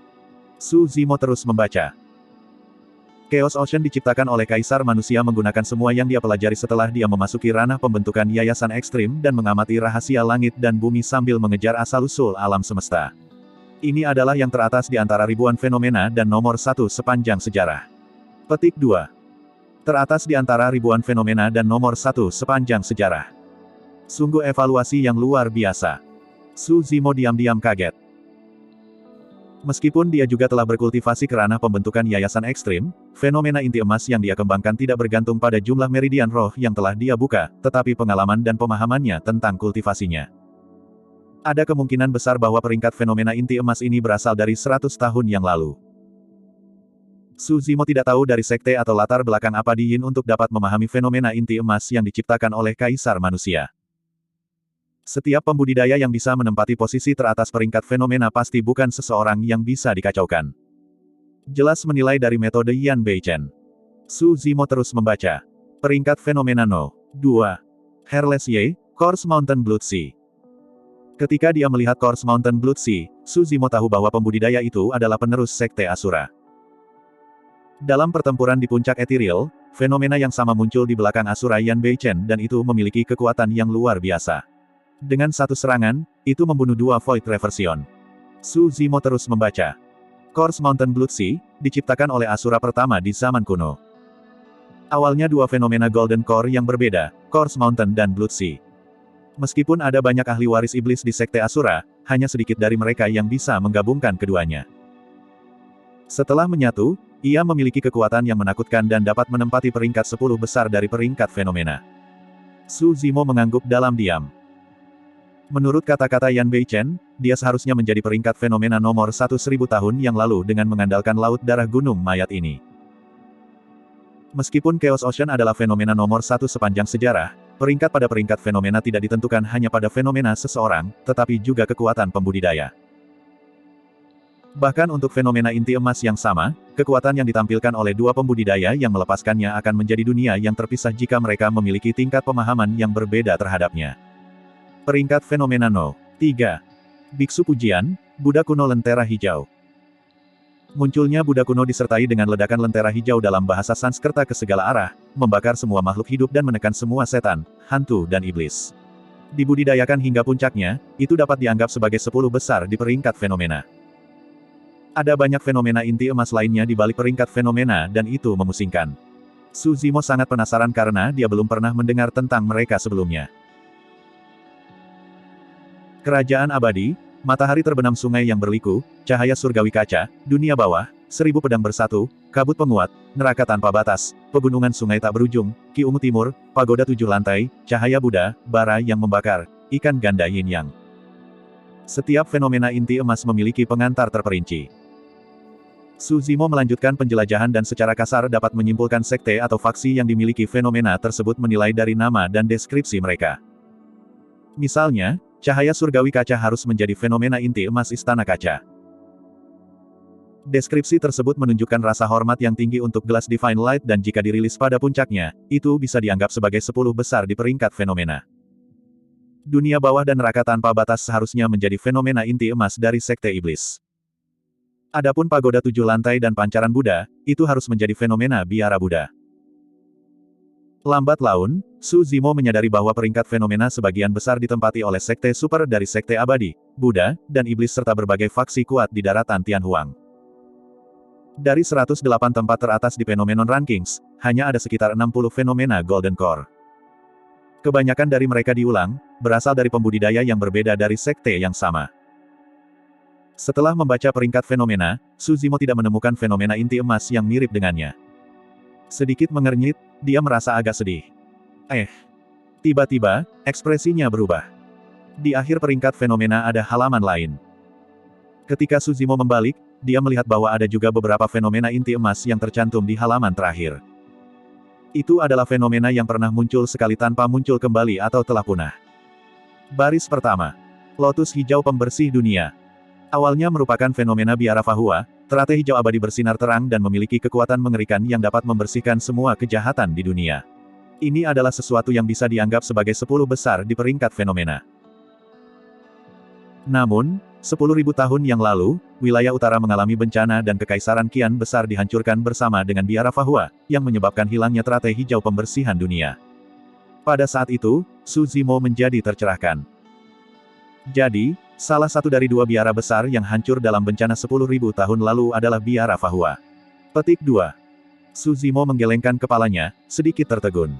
S1: Su Zimo terus membaca. Chaos Ocean diciptakan oleh Kaisar Manusia menggunakan semua yang dia pelajari setelah dia memasuki ranah pembentukan yayasan ekstrim dan mengamati rahasia langit dan bumi sambil mengejar asal-usul alam semesta. Ini adalah yang teratas di antara ribuan fenomena dan nomor 1 sepanjang sejarah. Petik 2. Teratas di antara ribuan fenomena dan nomor 1 sepanjang sejarah. Sungguh evaluasi yang luar biasa. Su Zimo diam-diam kaget. Meskipun dia juga telah berkultivasi ke ranah pembentukan yayasan ekstrim, fenomena inti emas yang dia kembangkan tidak bergantung pada jumlah meridian roh yang telah dia buka, tetapi pengalaman dan pemahamannya tentang kultivasinya. Ada kemungkinan besar bahwa peringkat fenomena inti emas ini berasal dari 100 tahun yang lalu. Su Zimo tidak tahu dari sekte atau latar belakang apa di Yin untuk dapat memahami fenomena inti emas yang diciptakan oleh Kaisar Manusia. Setiap pembudidaya yang bisa menempati posisi teratas peringkat fenomena pasti bukan seseorang yang bisa dikacaukan. Jelas menilai dari metode Yan Beichen. Su Zimo terus membaca. Peringkat fenomena No. 2. Hairless Ye, Coarse Mountain Blood Sea. Ketika dia melihat Coarse Mountain Blood Sea, Su Zimo tahu bahwa pembudidaya itu adalah penerus sekte Asura. Dalam pertempuran di puncak Ethereal, fenomena yang sama muncul di belakang Asura Yan Beichen dan itu memiliki kekuatan yang luar biasa. Dengan satu serangan, itu membunuh 2 Void Reversion. Su Zimo terus membaca. Coarse Mountain Blood Sea, diciptakan oleh Asura pertama di zaman kuno. Awalnya 2 fenomena Golden Core yang berbeda, Coarse Mountain dan Blood Sea. Meskipun ada banyak ahli waris iblis di sekte Asura, hanya sedikit dari mereka yang bisa menggabungkan keduanya. Setelah menyatu, ia memiliki kekuatan yang menakutkan dan dapat menempati peringkat 10 besar dari peringkat fenomena. Su Zimo mengangguk dalam diam. Menurut kata-kata Yan Beichen, dia seharusnya menjadi peringkat fenomena nomor 1 1000 tahun yang lalu dengan mengandalkan laut darah gunung mayat ini. Meskipun Chaos Ocean adalah fenomena nomor 1 sepanjang sejarah, peringkat pada peringkat fenomena tidak ditentukan hanya pada fenomena seseorang, tetapi juga kekuatan pembudidaya. Bahkan untuk fenomena inti emas yang sama, kekuatan yang ditampilkan oleh 2 pembudidaya yang melepaskannya akan menjadi dunia yang terpisah jika mereka memiliki tingkat pemahaman yang berbeda terhadapnya. Peringkat fenomena No. 3. Biksu Pujian, Buddha kuno Lentera Hijau. Munculnya Buddha kuno disertai dengan ledakan lentera hijau dalam bahasa Sanskerta ke segala arah, membakar semua makhluk hidup dan menekan semua setan, hantu dan iblis. Dibudidayakan hingga puncaknya, itu dapat dianggap sebagai 10 besar di peringkat fenomena. Ada banyak fenomena inti emas lainnya di balik peringkat fenomena dan itu memusingkan. Su Zimo sangat penasaran karena dia belum pernah mendengar tentang mereka sebelumnya. Kerajaan abadi, matahari terbenam sungai yang berliku, cahaya surgawi kaca, dunia bawah, 1000 pedang bersatu, kabut penguat, neraka tanpa batas, pegunungan sungai tak berujung, Ki Ungu Timur, pagoda 7 lantai, cahaya Buddha, bara yang membakar, ikan ganda yin yang. Setiap fenomena inti emas memiliki pengantar terperinci. Su Zimo melanjutkan penjelajahan dan secara kasar dapat menyimpulkan sekte atau faksi yang dimiliki fenomena tersebut menilai dari nama dan deskripsi mereka. Misalnya, cahaya surgawi kaca harus menjadi fenomena inti emas istana kaca. Deskripsi tersebut menunjukkan rasa hormat yang tinggi untuk gelas Divine Light dan jika dirilis pada puncaknya, itu bisa dianggap sebagai 10 besar di peringkat fenomena. Dunia bawah dan neraka tanpa batas seharusnya menjadi fenomena inti emas dari sekte iblis. Adapun pagoda 7 lantai dan pancaran Buddha, itu harus menjadi fenomena biara Buddha. Lambat laun, Su Zimo menyadari bahwa peringkat fenomena sebagian besar ditempati oleh sekte super dari sekte abadi, Buddha, dan iblis serta berbagai faksi kuat di daratan Tianhuang. Dari 108 tempat teratas di Phenomenon Rankings, hanya ada sekitar 60 fenomena Golden Core. Kebanyakan dari mereka diulang, berasal dari pembudidaya yang berbeda dari sekte yang sama. Setelah membaca peringkat fenomena, Su Zimo tidak menemukan fenomena inti emas yang mirip dengannya. Sedikit mengernyit, dia merasa agak sedih. Tiba-tiba, ekspresinya berubah. Di akhir peringkat fenomena ada halaman lain. Ketika Su Zimo membalik, dia melihat bahwa ada juga beberapa fenomena inti emas yang tercantum di halaman terakhir. Itu adalah fenomena yang pernah muncul sekali tanpa muncul kembali atau telah punah. Baris pertama. Lotus hijau pembersih dunia. Awalnya merupakan fenomena biara Fahua, teratai hijau abadi bersinar terang dan memiliki kekuatan mengerikan yang dapat membersihkan semua kejahatan di dunia. Ini adalah sesuatu yang bisa dianggap sebagai 10 besar di peringkat fenomena. Namun, 10.000 tahun yang lalu, wilayah utara mengalami bencana dan kekaisaran kian besar dihancurkan bersama dengan biara Fahua, yang menyebabkan hilangnya teratai hijau pembersihan dunia. Pada saat itu, Su Zimo menjadi tercerahkan. Jadi, salah satu dari 2 biara besar yang hancur dalam bencana 10.000 tahun lalu adalah biara Fahua. Petik 2. Su Zimo menggelengkan kepalanya, sedikit tertegun.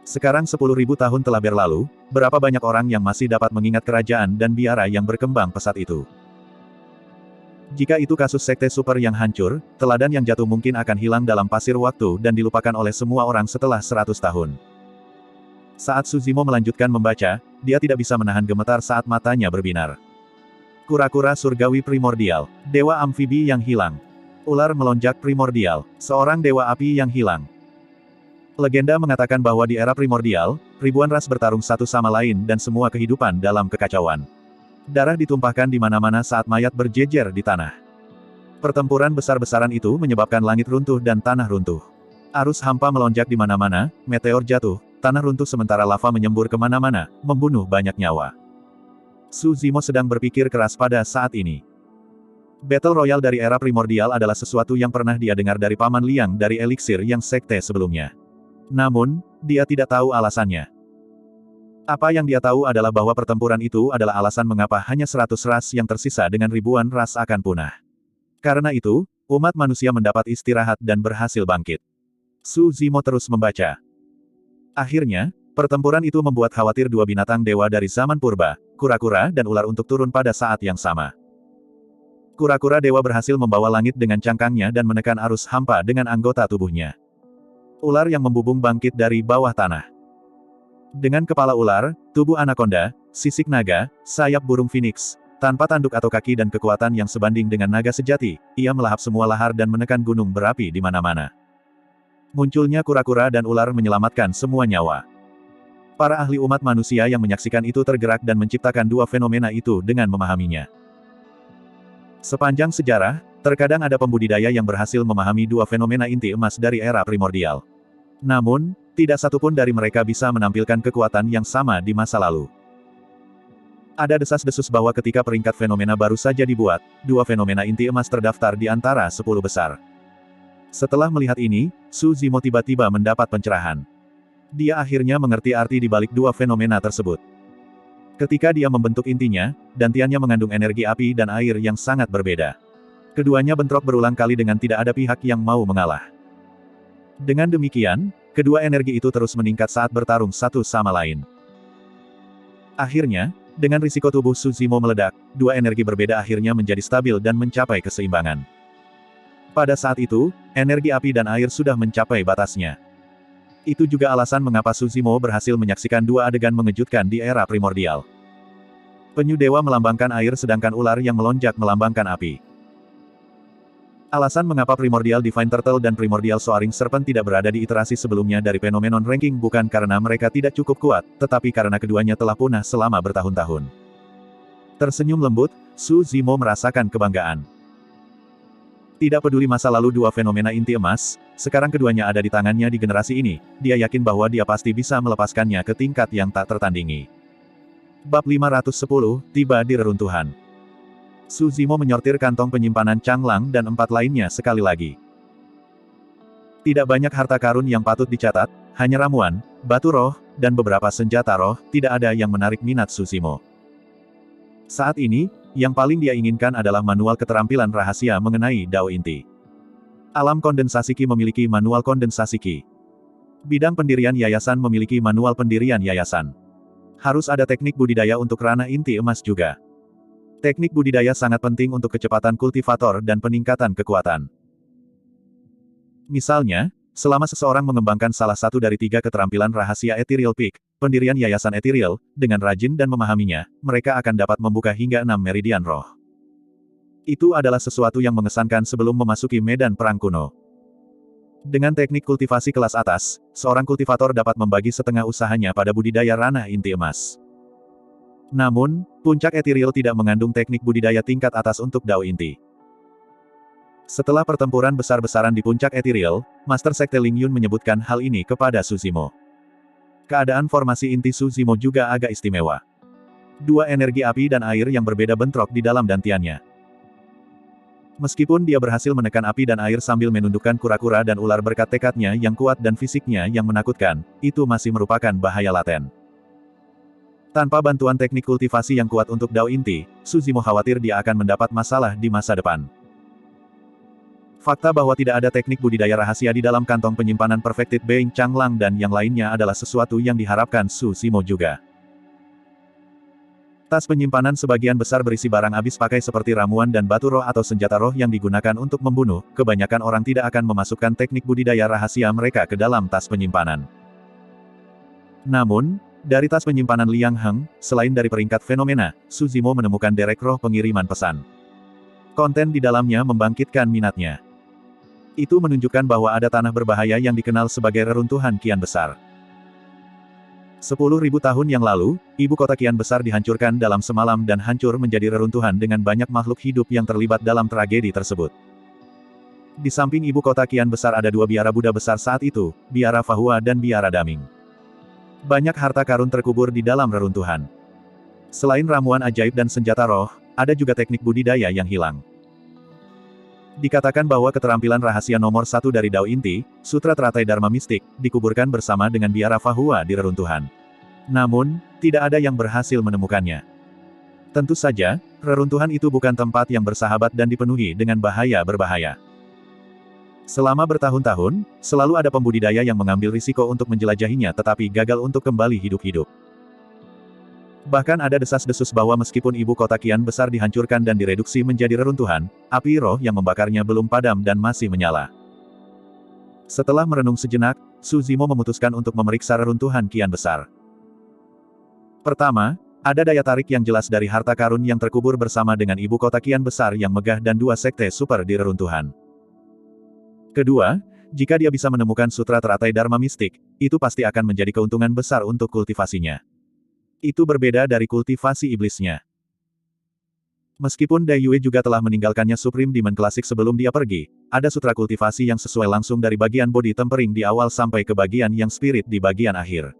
S1: Sekarang 10.000 tahun telah berlalu, berapa banyak orang yang masih dapat mengingat kerajaan dan biara yang berkembang pesat itu? Jika itu kasus sekte super yang hancur, teladan yang jatuh mungkin akan hilang dalam pasir waktu dan dilupakan oleh semua orang setelah 100 tahun. Saat Su Zimo melanjutkan membaca, dia tidak bisa menahan gemetar saat matanya berbinar. Kura-kura surgawi primordial, dewa amfibi yang hilang. Ular melonjak primordial, seorang dewa api yang hilang. Legenda mengatakan bahwa di era primordial, ribuan ras bertarung satu sama lain dan semua kehidupan dalam kekacauan. Darah ditumpahkan di mana-mana saat mayat berjejer di tanah. Pertempuran besar-besaran itu menyebabkan langit runtuh dan tanah runtuh. Arus hampa melonjak di mana-mana, meteor jatuh, tanah runtuh sementara lava menyembur kemana-mana, membunuh banyak nyawa. Su Zimo sedang berpikir keras pada saat ini. Battle Royale dari era primordial adalah sesuatu yang pernah dia dengar dari Paman Liang dari eliksir yang sekte sebelumnya. Namun, dia tidak tahu alasannya. Apa yang dia tahu adalah bahwa pertempuran itu adalah alasan mengapa hanya 100 ras yang tersisa dengan ribuan ras akan punah. Karena itu, umat manusia mendapat istirahat dan berhasil bangkit. Su Zimo terus membaca. Akhirnya, pertempuran itu membuat khawatir 2 binatang dewa dari zaman purba, kura-kura dan ular untuk turun pada saat yang sama. Kura-kura dewa berhasil membawa langit dengan cangkangnya dan menekan arus hampa dengan anggota tubuhnya. Ular yang membubung bangkit dari bawah tanah. Dengan kepala ular, tubuh anakonda, sisik naga, sayap burung phoenix, tanpa tanduk atau kaki dan kekuatan yang sebanding dengan naga sejati, ia melahap semua lahar dan menekan gunung berapi di mana-mana. Munculnya kura-kura dan ular menyelamatkan semua nyawa. Para ahli umat manusia yang menyaksikan itu tergerak dan menciptakan 2 fenomena itu dengan memahaminya. Sepanjang sejarah, terkadang ada pembudidaya yang berhasil memahami 2 fenomena inti emas dari era primordial. Namun, tidak satupun dari mereka bisa menampilkan kekuatan yang sama di masa lalu. Ada desas-desus bahwa ketika peringkat fenomena baru saja dibuat, 2 fenomena inti emas terdaftar di antara 10 besar. Setelah melihat ini, Su Zimo tiba-tiba mendapat pencerahan. Dia akhirnya mengerti arti di balik dua fenomena tersebut. Ketika dia membentuk intinya, dantiannya mengandung energi api dan air yang sangat berbeda. Keduanya bentrok berulang kali dengan tidak ada pihak yang mau mengalah. Dengan demikian, kedua energi itu terus meningkat saat bertarung satu sama lain. Akhirnya, dengan risiko tubuh Suzimo meledak, dua energi berbeda akhirnya menjadi stabil dan mencapai keseimbangan. Pada saat itu, energi api dan air sudah mencapai batasnya. Itu juga alasan mengapa Suzimo berhasil menyaksikan dua adegan mengejutkan di era primordial. Penyu dewa melambangkan air sedangkan ular yang melonjak melambangkan api. Alasan mengapa Primordial Divine Turtle dan Primordial Soaring Serpent tidak berada di iterasi sebelumnya dari Phenomenon Ranking bukan karena mereka tidak cukup kuat, tetapi karena keduanya telah punah selama bertahun-tahun. Tersenyum lembut, Suzimo merasakan kebanggaan. Tidak peduli masa lalu dua fenomena inti emas, sekarang keduanya ada di tangannya di generasi ini, dia yakin bahwa dia pasti bisa melepaskannya ke tingkat yang tak tertandingi. Bab 510, tiba di reruntuhan. Suzimo menyortir kantong penyimpanan Changlang dan 4 lainnya sekali lagi. Tidak banyak harta karun yang patut dicatat, hanya ramuan, batu roh, dan beberapa senjata roh, tidak ada yang menarik minat Suzimo. Saat ini, yang paling dia inginkan adalah manual keterampilan rahasia mengenai Dao Inti. Alam kondensasi Qi memiliki manual kondensasi Qi. Bidang pendirian yayasan memiliki manual pendirian yayasan. Harus ada teknik budidaya untuk ranah inti emas juga. Teknik budidaya sangat penting untuk kecepatan kultivator dan peningkatan kekuatan. Misalnya, selama seseorang mengembangkan salah satu dari 3 keterampilan rahasia Ethereal Peak, pendirian yayasan Ethereal, dengan rajin dan memahaminya, mereka akan dapat membuka hingga 6 meridian roh. Itu adalah sesuatu yang mengesankan sebelum memasuki medan perang kuno. Dengan teknik kultivasi kelas atas, seorang kultivator dapat membagi setengah usahanya pada budidaya ranah inti emas. Namun, puncak Ethereal tidak mengandung teknik budidaya tingkat atas untuk Dao Inti. Setelah pertempuran besar-besaran di puncak Ethereal, Master Sekte Ling Yun menyebutkan hal ini kepada Suzimo. Keadaan formasi inti Suzimo juga agak istimewa. 2 energi api dan air yang berbeda bentrok di dalam dantiannya. Meskipun dia berhasil menekan api dan air sambil menundukkan kura-kura dan ular berkat tekadnya yang kuat dan fisiknya yang menakutkan, itu masih merupakan bahaya laten. Tanpa bantuan teknik kultivasi yang kuat untuk Dao Inti, Suzimo khawatir dia akan mendapat masalah di masa depan. Fakta bahwa tidak ada teknik budidaya rahasia di dalam kantong penyimpanan Perfected Being Changlang dan yang lainnya adalah sesuatu yang diharapkan Suzimo juga. Tas penyimpanan sebagian besar berisi barang habis pakai seperti ramuan dan batu roh atau senjata roh yang digunakan untuk membunuh, kebanyakan orang tidak akan memasukkan teknik budidaya rahasia mereka ke dalam tas penyimpanan. Namun, dari tas penyimpanan Liang Heng, selain dari peringkat fenomena, Suzimo menemukan derek roh pengiriman pesan. Konten di dalamnya membangkitkan minatnya. Itu menunjukkan bahwa ada tanah berbahaya yang dikenal sebagai reruntuhan kian besar. 10.000 tahun yang lalu, ibu kota kian besar dihancurkan dalam semalam dan hancur menjadi reruntuhan dengan banyak makhluk hidup yang terlibat dalam tragedi tersebut. Di samping ibu kota kian besar ada 2 biara Buddha besar saat itu, Biara Fahua dan Biara Daming. Banyak harta karun terkubur di dalam reruntuhan. Selain ramuan ajaib dan senjata roh, ada juga teknik budidaya yang hilang. Dikatakan bahwa keterampilan rahasia nomor 1 dari Dao Inti, Sutra Teratai Dharma Mistik, dikuburkan bersama dengan Biara Fahua di reruntuhan. Namun, tidak ada yang berhasil menemukannya. Tentu saja, reruntuhan itu bukan tempat yang bersahabat dan dipenuhi dengan bahaya berbahaya. Selama bertahun-tahun, selalu ada pembudidaya yang mengambil risiko untuk menjelajahinya tetapi gagal untuk kembali hidup-hidup. Bahkan ada desas-desus bahwa meskipun ibu kota kian besar dihancurkan dan direduksi menjadi reruntuhan, api roh yang membakarnya belum padam dan masih menyala. Setelah merenung sejenak, Suzimo memutuskan untuk memeriksa reruntuhan kian besar. Pertama, ada daya tarik yang jelas dari harta karun yang terkubur bersama dengan ibu kota kian besar yang megah dan 2 sekte super di reruntuhan. Kedua, jika dia bisa menemukan Sutra Teratai Dharma Mistik, itu pasti akan menjadi keuntungan besar untuk kultivasinya. Itu berbeda dari kultivasi iblisnya. Meskipun Dai Yue juga telah meninggalkannya Supreme Demon Klasik sebelum dia pergi, ada sutra kultivasi yang sesuai langsung dari bagian body tempering di awal sampai ke bagian yang spirit di bagian akhir.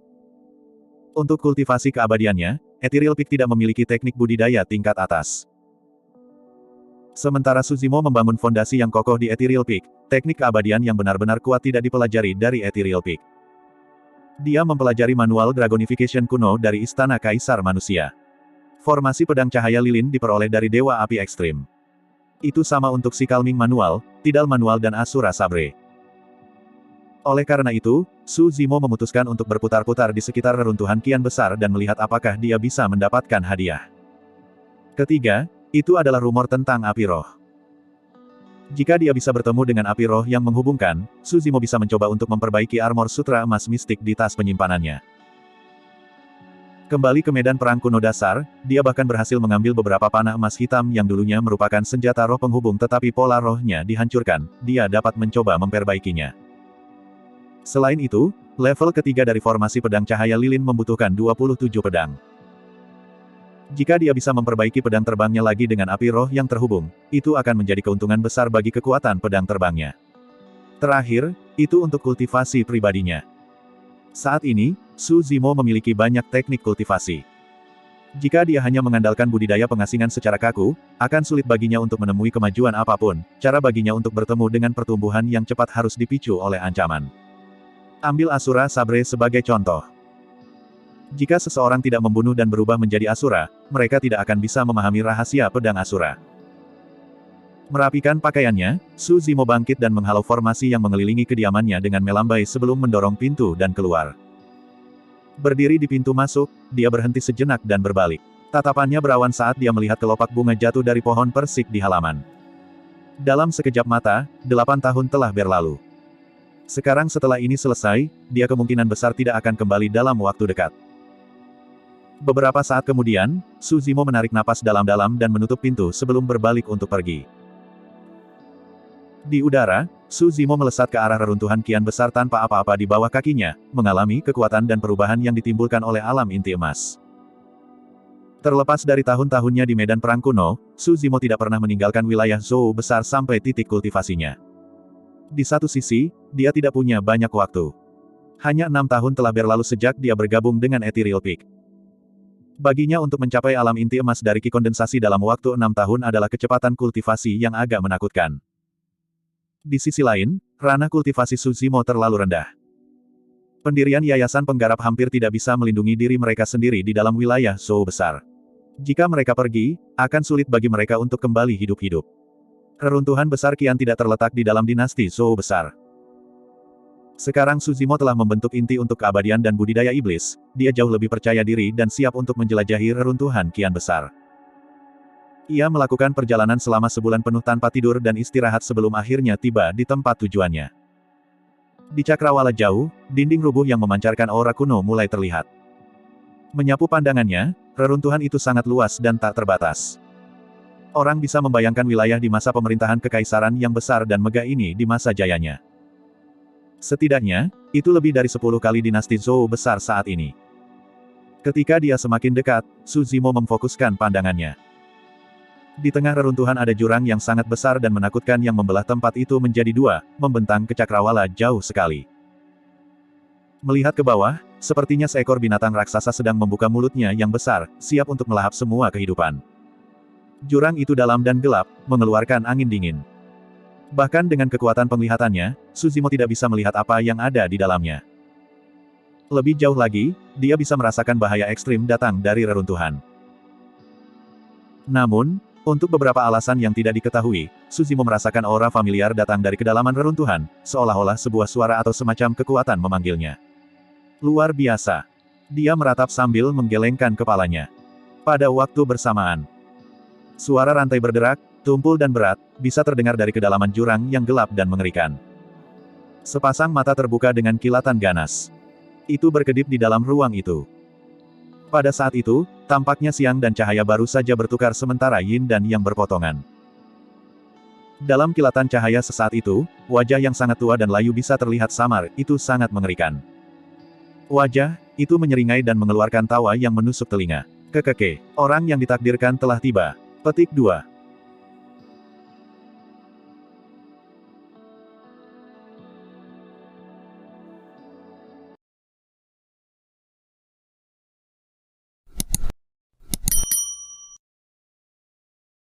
S1: Untuk kultivasi keabadiannya, Ethereal Peak tidak memiliki teknik budidaya tingkat atas. Sementara Suzimo membangun fondasi yang kokoh di Ethereal Peak, teknik keabadian yang benar-benar kuat tidak dipelajari dari Ethereal Peak. Dia mempelajari manual Dragonification kuno dari Istana Kaisar Manusia. Formasi pedang cahaya lilin diperoleh dari Dewa Api Ekstrim. Itu sama untuk si Calming manual, Tidal manual dan Asura Sabre. Oleh karena itu, Su Zimo memutuskan untuk berputar-putar di sekitar reruntuhan kian besar dan melihat apakah dia bisa mendapatkan hadiah. Ketiga, itu adalah rumor tentang api roh. Jika dia bisa bertemu dengan api roh yang menghubungkan, Su Zimo bisa mencoba untuk memperbaiki armor sutra emas mistik di tas penyimpanannya. Kembali ke medan perang kuno dasar, dia bahkan berhasil mengambil beberapa panah emas hitam yang dulunya merupakan senjata roh penghubung tetapi pola rohnya dihancurkan, dia dapat mencoba memperbaikinya. Selain itu, level ketiga dari formasi pedang cahaya lilin membutuhkan 27 pedang. Jika dia bisa memperbaiki pedang terbangnya lagi dengan api roh yang terhubung, itu akan menjadi keuntungan besar bagi kekuatan pedang terbangnya. Terakhir, itu untuk kultivasi pribadinya. Saat ini, Su Zimo memiliki banyak teknik kultivasi. Jika dia hanya mengandalkan budidaya pengasingan secara kaku, akan sulit baginya untuk menemui kemajuan apapun, cara baginya untuk bertemu dengan pertumbuhan yang cepat harus dipicu oleh ancaman. Ambil Asura Sabre sebagai contoh. Jika seseorang tidak membunuh dan berubah menjadi Asura, mereka tidak akan bisa memahami rahasia pedang Asura. Merapikan pakaiannya, Su Zimo bangkit dan menghalau formasi yang mengelilingi kediamannya dengan melambai sebelum mendorong pintu dan keluar. Berdiri di pintu masuk, dia berhenti sejenak dan berbalik. Tatapannya berawan saat dia melihat kelopak bunga jatuh dari pohon persik di halaman. Dalam sekejap mata, 8 tahun telah berlalu. Sekarang setelah ini selesai, dia kemungkinan besar tidak akan kembali dalam waktu dekat. Beberapa saat kemudian, Su Zimo menarik napas dalam-dalam dan menutup pintu sebelum berbalik untuk pergi. Di udara, Su Zimo melesat ke arah reruntuhan kian besar tanpa apa-apa di bawah kakinya, mengalami kekuatan dan perubahan yang ditimbulkan oleh alam inti emas. Terlepas dari tahun-tahunnya di medan perang kuno, Su Zimo tidak pernah meninggalkan wilayah Zou besar sampai titik kultivasinya. Di satu sisi, dia tidak punya banyak waktu. Hanya 6 tahun telah berlalu sejak dia bergabung dengan Ethereal Peak. Baginya untuk mencapai alam inti emas dari ki kondensasi dalam waktu 6 tahun adalah kecepatan kultivasi yang agak menakutkan. Di sisi lain, ranah kultivasi Su Zimo terlalu rendah. Pendirian yayasan penggarap hampir tidak bisa melindungi diri mereka sendiri di dalam wilayah Zou besar. Jika mereka pergi, akan sulit bagi mereka untuk kembali hidup-hidup. Reruntuhan besar kian tidak terletak di dalam dinasti Zou besar. Sekarang Su Zimo telah membentuk inti untuk keabadian dan budidaya iblis, dia jauh lebih percaya diri dan siap untuk menjelajahi reruntuhan kian besar. Ia melakukan perjalanan selama sebulan penuh tanpa tidur dan istirahat sebelum akhirnya tiba di tempat tujuannya. Di cakrawala jauh, dinding rubuh yang memancarkan aura kuno mulai terlihat. Menyapu pandangannya, reruntuhan itu sangat luas dan tak terbatas. Orang bisa membayangkan wilayah di masa pemerintahan kekaisaran yang besar dan megah ini di masa jayanya. Setidaknya, itu lebih dari 10 kali dinasti Zou besar saat ini. Ketika dia semakin dekat, Su Zimo memfokuskan pandangannya. Di tengah reruntuhan ada jurang yang sangat besar dan menakutkan yang membelah tempat itu menjadi dua, membentang ke cakrawala jauh sekali. Melihat ke bawah, sepertinya seekor binatang raksasa sedang membuka mulutnya yang besar, siap untuk melahap semua kehidupan. Jurang itu dalam dan gelap, mengeluarkan angin dingin. Bahkan dengan kekuatan penglihatannya, Su Zimo tidak bisa melihat apa yang ada di dalamnya. Lebih jauh lagi, dia bisa merasakan bahaya ekstrim datang dari reruntuhan. Namun, untuk beberapa alasan yang tidak diketahui, Su Zimo merasakan aura familiar datang dari kedalaman reruntuhan, seolah-olah sebuah suara atau semacam kekuatan memanggilnya. Luar biasa. Dia meratap sambil menggelengkan kepalanya. Pada waktu bersamaan, suara rantai berderak, tumpul dan berat, bisa terdengar dari kedalaman jurang yang gelap dan mengerikan. Sepasang mata terbuka dengan kilatan ganas. Itu berkedip di dalam ruang itu. Pada saat itu, tampaknya siang dan cahaya baru saja bertukar sementara yin dan yang berpotongan. Dalam kilatan cahaya sesaat itu, wajah yang sangat tua dan layu bisa terlihat samar, itu sangat mengerikan. Wajah itu menyeringai dan mengeluarkan tawa yang menusuk telinga. Kekeke, orang yang ditakdirkan telah tiba. Petik 2.